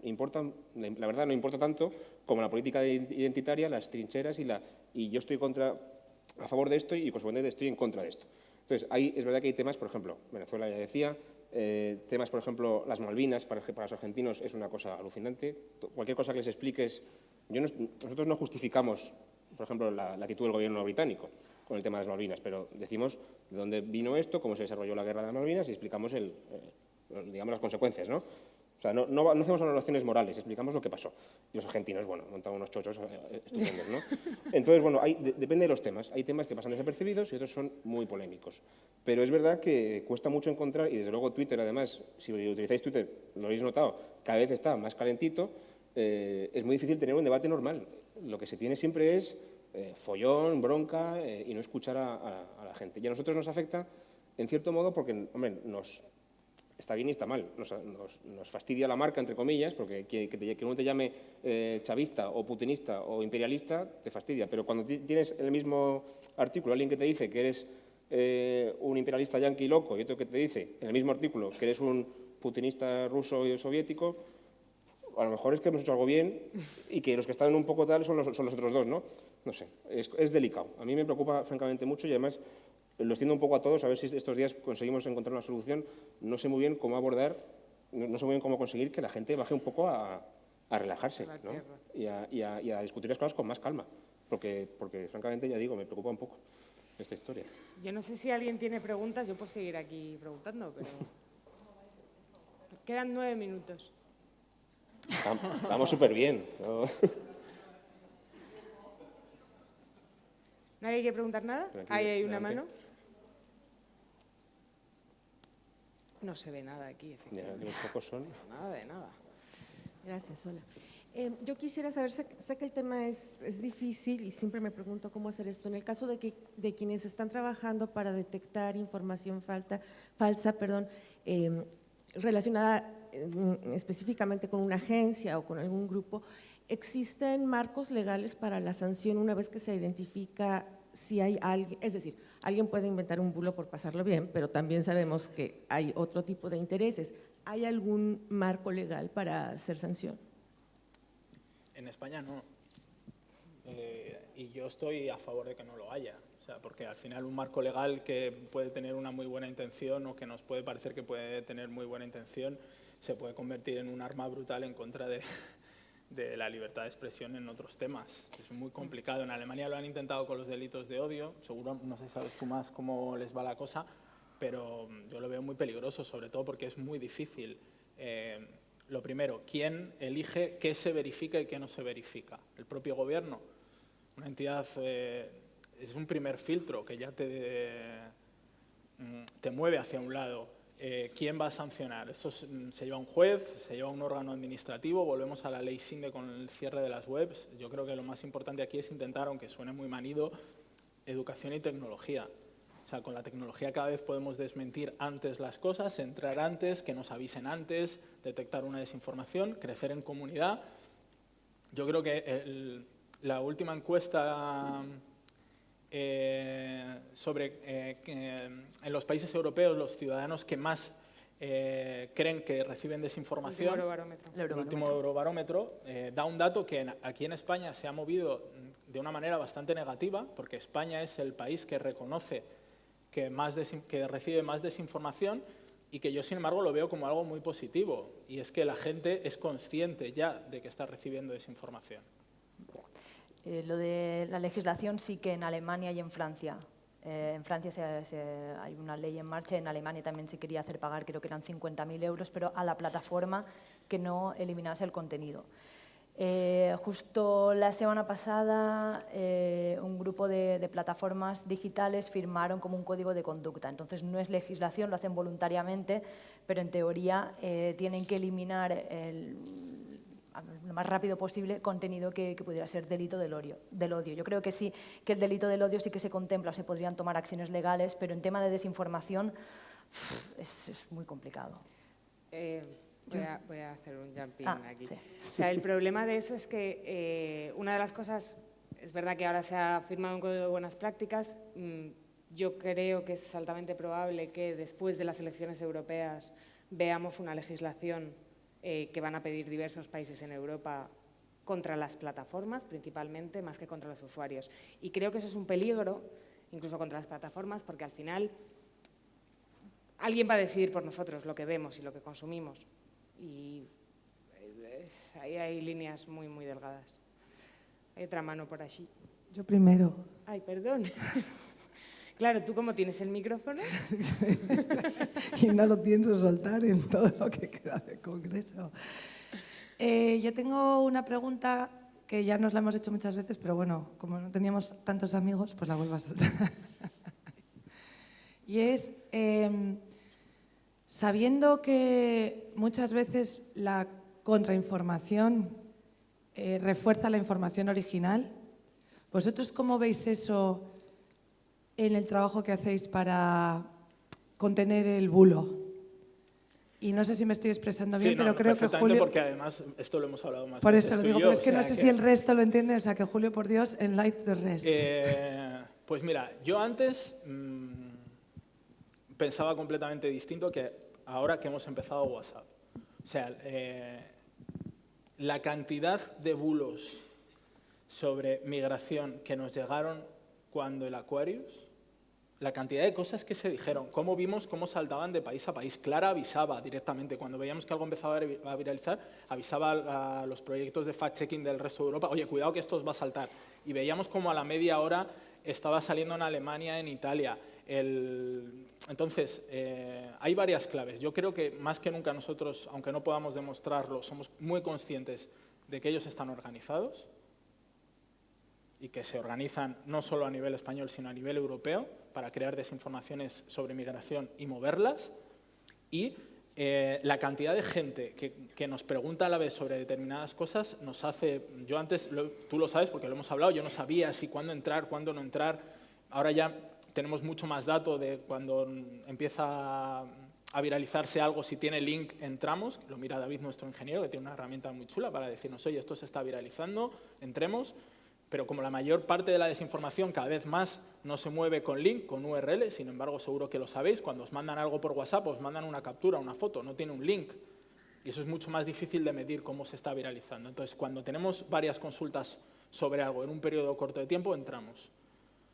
la verdad no importa tanto como la política identitaria, las trincheras y yo estoy a favor de esto y consecuentemente estoy en contra de esto. Entonces, es verdad que hay temas, por ejemplo, Venezuela ya decía, temas, por ejemplo, las Malvinas para los argentinos es una cosa alucinante. Cualquier cosa que les expliques, nosotros no justificamos, por ejemplo, la actitud del gobierno británico con el tema de las Malvinas, pero decimos de dónde vino esto, cómo se desarrolló la guerra de las Malvinas y explicamos digamos, las consecuencias, ¿no? O sea, no hacemos valoraciones morales, explicamos lo que pasó. Y los argentinos, bueno, montan unos chochos estupendos, ¿no? Entonces, bueno, depende de los temas. Hay temas que pasan desapercibidos y otros son muy polémicos. Pero es verdad que cuesta mucho encontrar, y desde luego Twitter, además, si utilizáis Twitter, lo habéis notado, cada vez está más calentito. es muy difícil tener un debate normal. Lo que se tiene siempre es follón, bronca y no escuchar a la gente. Y a nosotros nos afecta, en cierto modo, porque, hombre, está bien y está mal. Nos fastidia la marca, entre comillas, porque que uno te llame chavista o putinista o imperialista, te fastidia. Pero cuando tienes en el mismo artículo alguien que te dice que eres un imperialista yanqui loco y otro que te dice, en el mismo artículo, que eres un putinista ruso y soviético, a lo mejor es que hemos hecho algo bien y que los que están un poco tal son los otros dos, ¿no? No sé, es delicado. A mí me preocupa francamente mucho y además lo extiendo un poco a todos, a ver si estos días conseguimos encontrar una solución. No sé muy bien cómo abordar, no sé muy bien cómo conseguir que la gente baje un poco a relajarse, ¿no? y a discutir las cosas con más calma, porque francamente, ya digo, me preocupa un poco esta historia. Yo no sé si alguien tiene preguntas, yo puedo seguir aquí preguntando, pero... Quedan 9 minutos. Vamos súper bien, ¿no? ¿Nadie quiere preguntar nada? Ahí hay una mano. No se ve nada aquí, efectivamente. Los focos son... Nada de nada. Gracias, hola. Yo quisiera saber, sé que el tema es difícil y siempre me pregunto cómo hacer esto. En el caso de quienes están trabajando para detectar información falsa, relacionada específicamente con una agencia o con algún grupo, ¿existen marcos legales para la sanción una vez que se identifica si hay alguien? Es decir, alguien puede inventar un bulo por pasarlo bien, pero también sabemos que hay otro tipo de intereses. ¿Hay algún marco legal para hacer sanción? En España no. Y yo estoy a favor de que no lo haya. O sea, porque al final un marco legal que puede tener una muy buena intención o que nos puede parecer que puede tener muy buena intención se puede convertir en un arma brutal en contra de la libertad de expresión en otros temas. Es muy complicado. En Alemania lo han intentado con los delitos de odio. Seguro, no sé si sabes tú más cómo les va la cosa, pero yo lo veo muy peligroso, sobre todo porque es muy difícil. Lo primero, ¿quién elige qué se verifica y qué no se verifica? ¿El propio gobierno? Una entidad es un primer filtro que ya te mueve hacia un lado. ¿Quién va a sancionar? Esto se lleva a un juez, se lleva a un órgano administrativo, volvemos a la ley SINDE con el cierre de las webs. Yo creo que lo más importante aquí es intentar, aunque suene muy manido, educación y tecnología. O sea, con la tecnología cada vez podemos desmentir antes las cosas, entrar antes, que nos avisen antes, detectar una desinformación, crecer en comunidad. Yo creo que la última encuesta sobre en los países europeos los ciudadanos que más creen que reciben desinformación, el último Eurobarómetro, da un dato que aquí en España se ha movido de una manera bastante negativa, porque España es el país que reconoce que recibe más desinformación y que yo, sin embargo, lo veo como algo muy positivo, y es que la gente es consciente ya de que está recibiendo desinformación. Lo de la legislación sí que en Alemania y en Francia. En Francia hay una ley en marcha, en Alemania también se quería hacer pagar, creo que eran 50.000 euros, pero a la plataforma que no eliminase el contenido. Justo la semana pasada un grupo de plataformas digitales firmaron como un código de conducta. Entonces no es legislación, lo hacen voluntariamente, pero en teoría tienen que eliminar lo más rápido posible contenido que pudiera ser delito del odio. Yo creo que sí, que el delito del odio sí que se contempla o se podrían tomar acciones legales, pero en tema de desinformación es muy complicado. Voy a hacer un jumping aquí. Sí. O sea, el problema de eso es que una de las cosas, es verdad que ahora se ha firmado un código de buenas prácticas. Yo creo que es altamente probable que después de las elecciones europeas veamos una legislación que van a pedir diversos países en Europa contra las plataformas, principalmente, más que contra los usuarios. Y creo que eso es un peligro, incluso contra las plataformas, porque al final alguien va a decidir por nosotros lo que vemos y lo que consumimos. Y ahí hay líneas muy, muy delgadas. Hay otra mano por allí. Yo primero. Ay, perdón. Claro, ¿tú cómo tienes el micrófono? Y no lo pienso soltar en todo lo que queda del Congreso. Yo tengo una pregunta que ya nos la hemos hecho muchas veces, pero bueno, como no teníamos tantos amigos, pues la vuelvo a soltar. Y es, sabiendo que muchas veces la contrainformación refuerza la información original. ¿Vosotros cómo veis eso en el trabajo que hacéis para contener el bulo? Y no sé si me estoy expresando bien, Sí, no, pero creo que perfectamente, Julio... porque además esto lo hemos hablado más Por veces eso lo tú y digo, yo, pero es que o no sea sé si el resto lo entiende, o sea que Julio, por Dios, enlighten the rest. Pues mira, yo antes pensaba completamente distinto que ahora que hemos empezado WhatsApp. O sea, la cantidad de bulos sobre migración que nos llegaron cuando el Aquarius, la cantidad de cosas que se dijeron, cómo vimos cómo saltaban de país a país. Clara avisaba directamente, cuando veíamos que algo empezaba a viralizar, avisaba a los proyectos de fact-checking del resto de Europa, oye, cuidado que esto os va a saltar. Y veíamos como a la media hora estaba saliendo en Alemania, en Italia. Entonces, hay varias claves. Yo creo que más que nunca nosotros, aunque no podamos demostrarlo, somos muy conscientes de que ellos están organizados y que se organizan no solo a nivel español, sino a nivel europeo, para crear desinformaciones sobre migración y moverlas. Y la cantidad de gente que nos pregunta a la vez sobre determinadas cosas nos hace... Yo antes, tú lo sabes porque lo hemos hablado, yo no sabía si cuándo entrar, cuándo no entrar. Ahora ya tenemos mucho más dato de cuando empieza a viralizarse algo, si tiene link, entramos. Lo mira David, nuestro ingeniero, que tiene una herramienta muy chula para decirnos, oye, esto se está viralizando, entremos. Pero como la mayor parte de la desinformación cada vez más no se mueve con link, con URL, sin embargo, seguro que lo sabéis, cuando os mandan algo por WhatsApp, os mandan una captura, una foto, no tiene un link. Y eso es mucho más difícil de medir cómo se está viralizando. Entonces, cuando tenemos varias consultas sobre algo en un periodo corto de tiempo, entramos.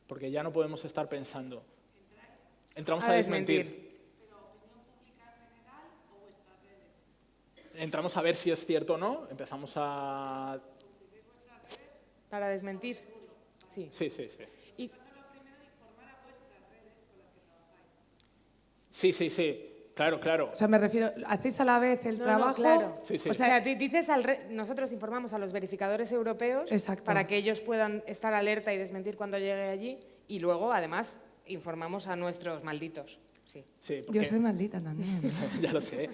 Porque ya no podemos estar pensando. Entramos a desmentir. Entramos a ver si es cierto o no, empezamos a... Para desmentir. Sí. Sí, sí, sí. Y Sí, sí, sí. Claro, claro. O sea, me refiero, ¿hacéis a la vez el No, trabajo? claro. Sí, sí. O O sea, sea, dices nosotros informamos a los verificadores europeos Exacto. para que ellos puedan estar alerta y desmentir cuando llegue allí y luego, además, informamos a nuestros malditos. Sí. Sí, yo porque- soy maldita también. ya lo sé.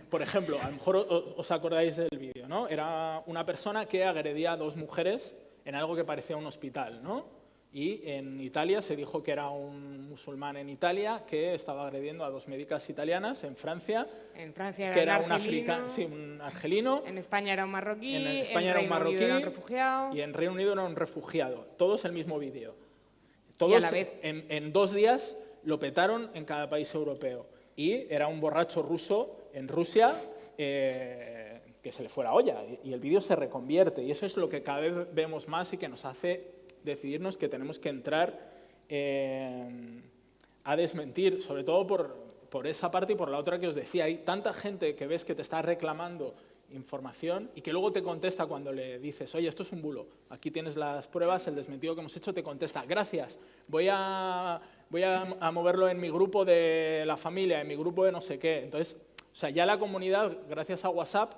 Por ejemplo, a lo mejor os acordáis del vídeo, ¿no? Era una persona que agredía a dos mujeres en algo que parecía un hospital, ¿no? Y en Italia se dijo que era un musulmán en Italia que estaba agrediendo a dos médicas italianas. En Francia, En Francia que era era un un argelino, sí, un argelino. en España era un marroquí, En España era un Reino Unido marroquí era un refugiado. y en Reino Unido era un refugiado. Todos el mismo vídeo. Y Todos a la vez. en 2 días lo petaron en cada país europeo. Y era un borracho ruso en Rusia que se le fue la olla. Y el vídeo se reconvierte. Y eso es lo que cada vez vemos más y que nos hace decidirnos que tenemos que entrar a desmentir, sobre todo por esa parte y por la otra que os decía. Hay tanta gente que ves que te está reclamando información y que luego te contesta cuando le dices, oye, esto es un bulo, aquí tienes las pruebas, el desmentido que hemos hecho, te contesta, gracias, voy a moverlo en mi grupo de la familia, en mi grupo de no sé qué. Entonces, o sea, ya la comunidad, gracias a WhatsApp,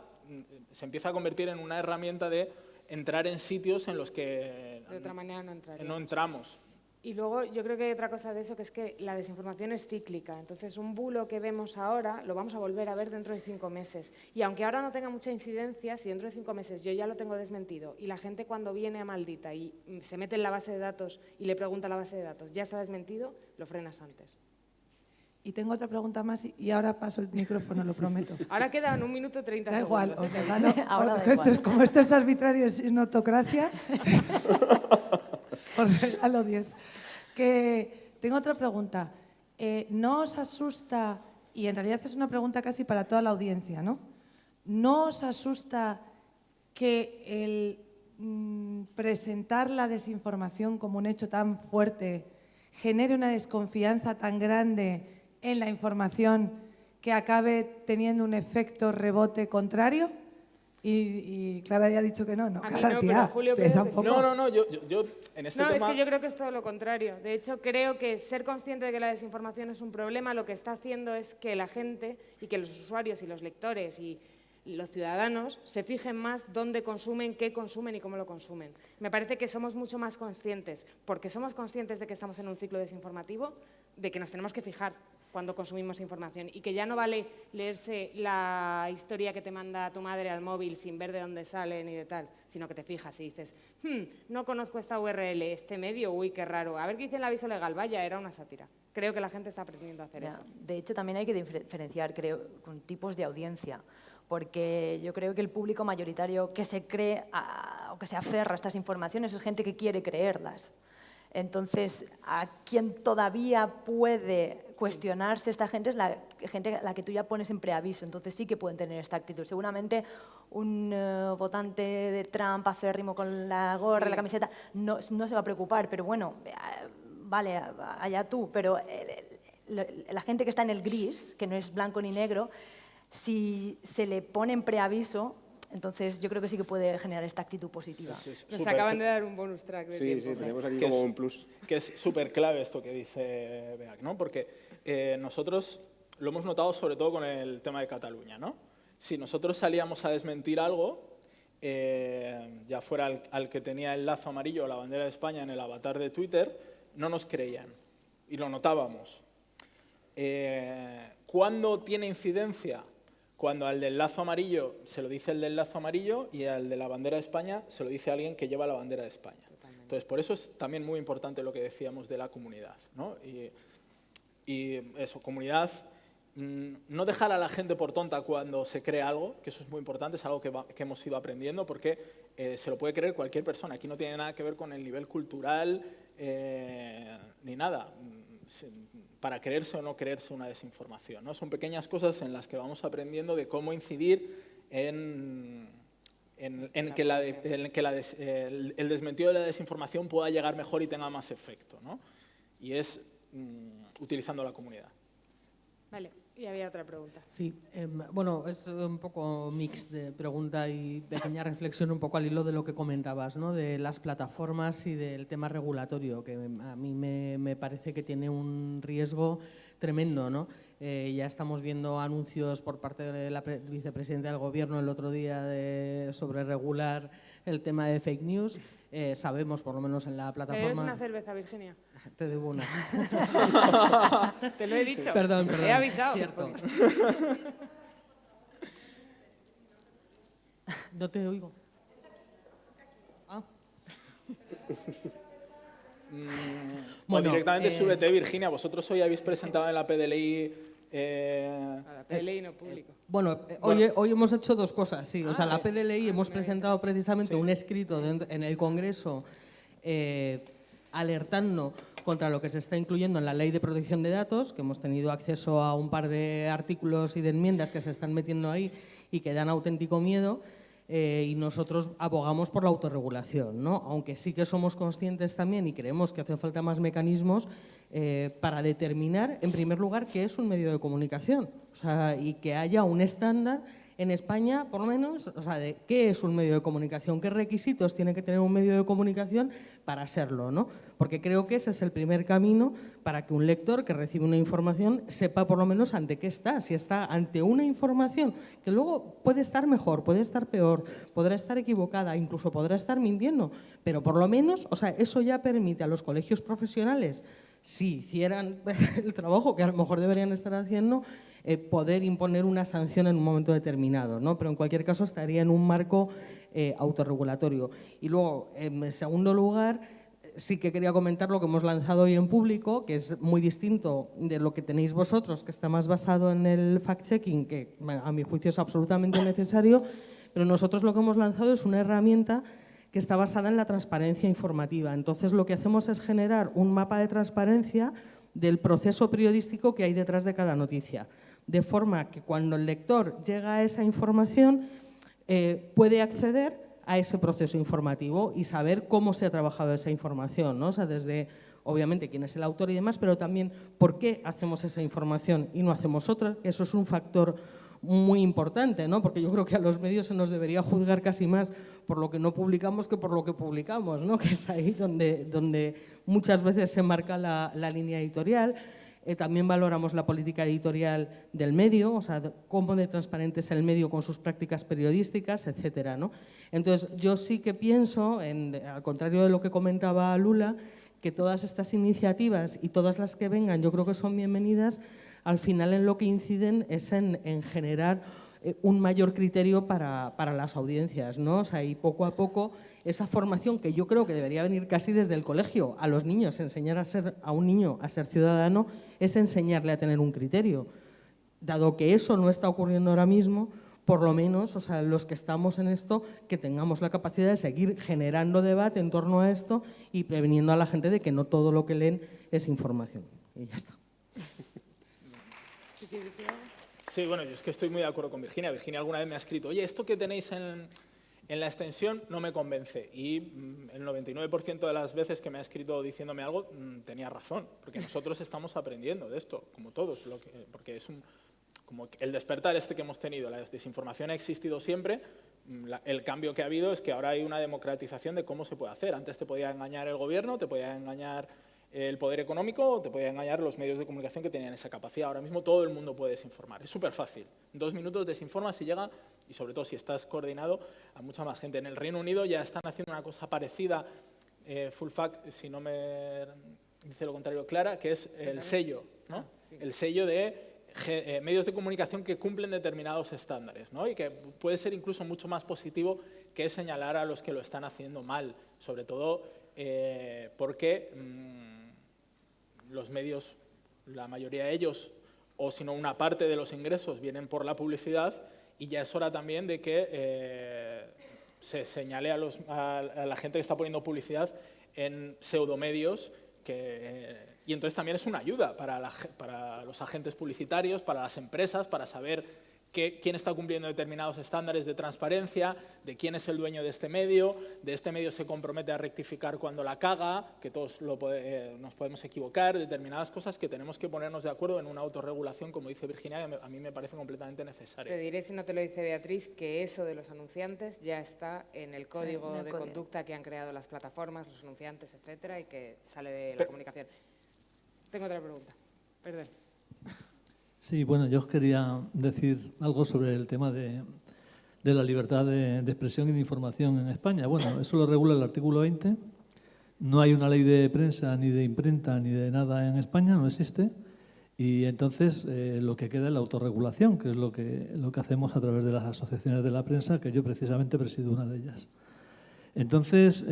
se empieza a convertir en una herramienta de entrar en sitios en los que De otra manera no entraría. no entramos. Y luego yo creo que hay otra cosa de eso, que es que la desinformación es cíclica. Entonces, un bulo que vemos ahora lo vamos a volver a ver dentro de 5 meses. Y aunque ahora no tenga mucha incidencia, si dentro de 5 meses yo ya lo tengo desmentido y la gente cuando viene a Maldita y se mete en la base de datos y le pregunta a la base de datos, ¿ya está desmentido?, lo frenas antes. Y tengo otra pregunta más y ahora paso el micrófono, lo prometo. Ahora quedan 1 minuto 30 Da segundos. igual, ¿eh? os gano. Ahora da Esto igual. es, como esto es arbitrario, es una autocracia, os regalo 10. Que tengo otra pregunta. ¿No os asusta, y en realidad es una pregunta casi para toda la audiencia, ¿no? ¿No os asusta que el presentar la desinformación como un hecho tan fuerte genere una desconfianza tan grande en la información que acabe teniendo un efecto rebote contrario? Y Clara ya ha dicho que no, no, A mí Clara, no, tía, pero Julio pesa creo un que poco. No, yo en este No, es tema... que yo creo que es todo lo contrario. De hecho, creo que ser consciente de que la desinformación es un problema lo que está haciendo es que la gente y que los usuarios y los lectores y los ciudadanos se fijen más dónde consumen, qué consumen y cómo lo consumen. Me parece que somos mucho más conscientes, porque somos conscientes de que estamos en un ciclo desinformativo, de que nos tenemos que fijar cuando consumimos información y que ya no vale leerse la historia que te manda tu madre al móvil sin ver de dónde sale ni de tal, sino que te fijas y dices, no conozco esta URL, este medio, uy, qué raro, a ver qué dice el aviso legal, vaya, era una sátira. Creo que la gente está aprendiendo a hacer eso. De hecho, también hay que diferenciar, creo, con tipos de audiencia, porque yo creo que el público mayoritario que se cree o que se aferra a estas informaciones es gente que quiere creerlas. Entonces, a quien todavía puede cuestionarse esta gente es la gente a la que tú ya pones en preaviso, entonces sí que pueden tener esta actitud. Seguramente un votante de Trump aférrimo con la gorra, la camiseta, no se va a preocupar, pero bueno, vale, allá tú, pero la gente que está en el gris, que no es blanco ni negro, si se le pone en preaviso, entonces yo creo que sí que puede generar esta actitud positiva. Nos acaban de dar un bonus track de tiempo. Sí, tenemos aquí como un plus. Que es súper clave esto que dice Beac, ¿no? Porque nosotros lo hemos notado sobre todo con el tema de Cataluña, ¿no? Si nosotros salíamos a desmentir algo, ya fuera al que tenía el lazo amarillo o la bandera de España en el avatar de Twitter, no nos creían y lo notábamos. ¿Cuándo tiene incidencia? Cuando al del lazo amarillo se lo dice el del lazo amarillo y al de la bandera de España se lo dice alguien que lleva la bandera de España. Totalmente. Entonces, por eso es también muy importante lo que decíamos de la comunidad, ¿no? Y eso, comunidad, no dejar a la gente por tonta cuando se cree algo, que eso es muy importante, es algo que hemos ido aprendiendo porque se lo puede creer cualquier persona. Aquí no tiene nada que ver con el nivel cultural ni nada. Para creerse o no creerse una desinformación, ¿no? Son pequeñas cosas en las que vamos aprendiendo de cómo incidir en que el desmentido de la desinformación pueda llegar mejor y tenga más efecto, ¿no? Y es utilizando la comunidad. Vale, y había otra pregunta. Sí, bueno, es un poco mix de pregunta y pequeña reflexión un poco al hilo de lo que comentabas, ¿no? De las plataformas y del tema regulatorio, que a mí me parece que tiene un riesgo tremendo, ¿no? Ya estamos viendo anuncios por parte de la vicepresidenta del Gobierno el otro día sobre regular el tema de fake news. Sabemos, por lo menos en la plataforma... ¿Te debes una cerveza, Virginia? Te debo una. Te lo he dicho. Perdón. He avisado. Cierto. No te oigo. Bueno, directamente súbete, Virginia. Vosotros hoy habéis presentado en la PDLI... la PDLI no público. Bueno, hoy hemos hecho dos cosas, sí. O sea, la PDLI hemos presentado precisamente un escrito en el Congreso alertando contra lo que se está incluyendo en la Ley de Protección de Datos, que hemos tenido acceso a un par de artículos y de enmiendas que se están metiendo ahí y que dan auténtico miedo. Y nosotros abogamos por la autorregulación, ¿no? Aunque sí que somos conscientes también y creemos que hacen falta más mecanismos para determinar, en primer lugar, qué es un medio de comunicación, o sea, y que haya un estándar en España, por lo menos, o sea, de qué es un medio de comunicación, qué requisitos tiene que tener un medio de comunicación para serlo, ¿no? Porque creo que ese es el primer camino para que un lector que recibe una información sepa por lo menos ante qué está. Si está ante una información que luego puede estar mejor, puede estar peor, podrá estar equivocada, incluso podrá estar mintiendo, pero por lo menos, o sea, eso ya permite a los colegios profesionales, si hicieran el trabajo que a lo mejor deberían estar haciendo, poder imponer una sanción en un momento determinado, ¿no? Pero en cualquier caso estaría en un marco autorregulatorio. Y luego, en segundo lugar, sí que quería comentar lo que hemos lanzado hoy en público, que es muy distinto de lo que tenéis vosotros, que está más basado en el fact-checking, que a mi juicio es absolutamente necesario, pero nosotros lo que hemos lanzado es una herramienta que está basada en la transparencia informativa. Entonces, lo que hacemos es generar un mapa de transparencia del proceso periodístico que hay detrás de cada noticia, de forma que cuando el lector llega a esa información puede acceder a ese proceso informativo y saber cómo se ha trabajado esa información, ¿no? O sea, desde, obviamente, quién es el autor y demás, pero también por qué hacemos esa información y no hacemos otra, que eso es un factor muy importante, ¿no? Porque yo creo que a los medios se nos debería juzgar casi más por lo que no publicamos que por lo que publicamos, ¿no? Que es ahí donde muchas veces se marca la línea editorial. También valoramos la política editorial del medio, o sea, cómo de transparente es el medio con sus prácticas periodísticas, etcétera, ¿no? Entonces, yo sí que pienso, al contrario de lo que comentaba Lula, que todas estas iniciativas y todas las que vengan, yo creo que son bienvenidas al final en lo que inciden es en generar un mayor criterio para las audiencias, ¿no? O sea, y poco a poco esa formación que yo creo que debería venir casi desde el colegio a los niños, enseñar a un niño a ser ciudadano es enseñarle a tener un criterio. Dado que eso no está ocurriendo ahora mismo, por lo menos, o sea, los que estamos en esto, que tengamos la capacidad de seguir generando debate en torno a esto y preveniendo a la gente de que no todo lo que leen es información. Y ya está. Sí, bueno, yo es que estoy muy de acuerdo con Virginia. Virginia alguna vez me ha escrito, oye, esto que tenéis en la extensión no me convence. Y el 99% de las veces que me ha escrito diciéndome algo, tenía razón, porque nosotros estamos aprendiendo de esto, como todos, porque es como el despertar que hemos tenido. La desinformación ha existido siempre. El cambio que ha habido es que ahora hay una democratización de cómo se puede hacer. Antes te podía engañar el gobierno, te podía engañar el poder económico, o te podía engañar los medios de comunicación que tenían esa capacidad. Ahora mismo todo el mundo puede desinformar. Es súper fácil. En 2 minutos desinformas y llega, y sobre todo si estás coordinado, a mucha más gente. En el Reino Unido ya están haciendo una cosa parecida, Full Fact, si no me dice lo contrario Clara, que es el sello, ¿no? El sello de medios de comunicación que cumplen determinados estándares, ¿no? Y que puede ser incluso mucho más positivo que señalar a los que lo están haciendo mal, sobre todo porque los medios, la mayoría de ellos, o si no una parte de los ingresos, vienen por la publicidad, y ya es hora también de que se señale a la gente que está poniendo publicidad en pseudomedios, y entonces también es una ayuda para los agentes publicitarios, para las empresas, para saber quién está cumpliendo determinados estándares de transparencia, de quién es el dueño de este medio se compromete a rectificar cuando la caga, que todos nos podemos equivocar, determinadas cosas que tenemos que ponernos de acuerdo en una autorregulación, como dice Virginia, que a mí me parece completamente necesaria. Te diré, si no te lo dice Beatriz, que eso de los anunciantes ya está en el código de conducta que han creado las plataformas, los anunciantes, etcétera, y que sale de la comunicación. Tengo otra pregunta. Perdón. Sí, bueno, yo os quería decir algo sobre el tema de la libertad de expresión y de información en España. Bueno, eso lo regula el artículo 20. No hay una ley de prensa, ni de imprenta, ni de nada en España, no existe. Y entonces lo que queda es la autorregulación, que es lo que hacemos a través de las asociaciones de la prensa, que yo precisamente presido una de ellas. Entonces,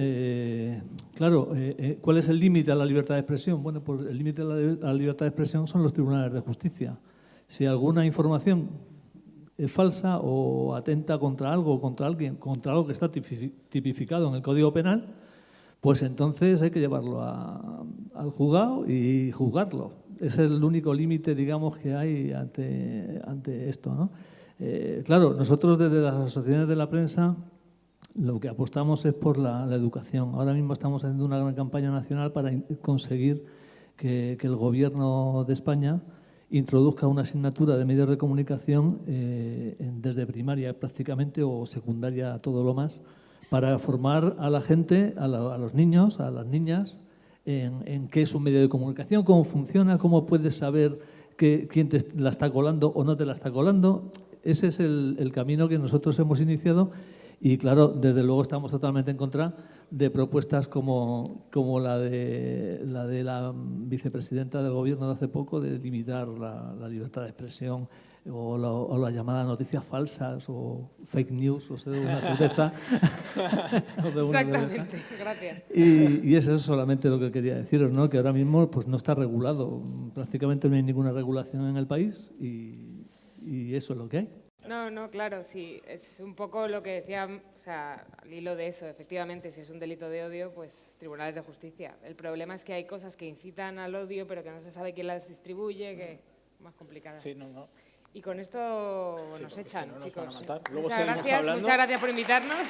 claro, ¿cuál es el límite a la libertad de expresión? Bueno, pues el límite a la libertad de expresión son los tribunales de justicia. Si alguna información es falsa o atenta contra algo o contra alguien, contra algo que está tipificado en el Código Penal, pues entonces hay que llevarlo al juzgado y juzgarlo. Es el único límite, digamos, que hay ante esto, ¿no? Claro, nosotros desde las asociaciones de la prensa lo que apostamos es por la educación. Ahora mismo estamos haciendo una gran campaña nacional para conseguir que el Gobierno de España introduzca una asignatura de medios de comunicación desde primaria prácticamente o secundaria todo lo más, para formar a la gente, a los niños, a las niñas, en qué es un medio de comunicación, cómo funciona, cómo puedes saber quién te la está colando o no te la está colando. Ese es el camino que nosotros hemos iniciado. Y claro, desde luego estamos totalmente en contra de propuestas como la de la vicepresidenta del Gobierno de hace poco, de limitar la libertad de expresión o las llamadas noticias falsas o fake news, o sea, de una cerveza. Exactamente, gracias. Y eso es solamente lo que quería deciros, ¿no? Que ahora mismo pues, no está regulado. Prácticamente no hay ninguna regulación en el país y eso es lo que hay. No, claro, sí, es un poco lo que decía, o sea, al hilo de eso, efectivamente, si es un delito de odio, pues tribunales de justicia. El problema es que hay cosas que incitan al odio, pero que no se sabe quién las distribuye, que es más complicado. Sí, no. Y con esto nos echan, si no, chicos. nos van a matar. Luego Muchas gracias por invitarnos.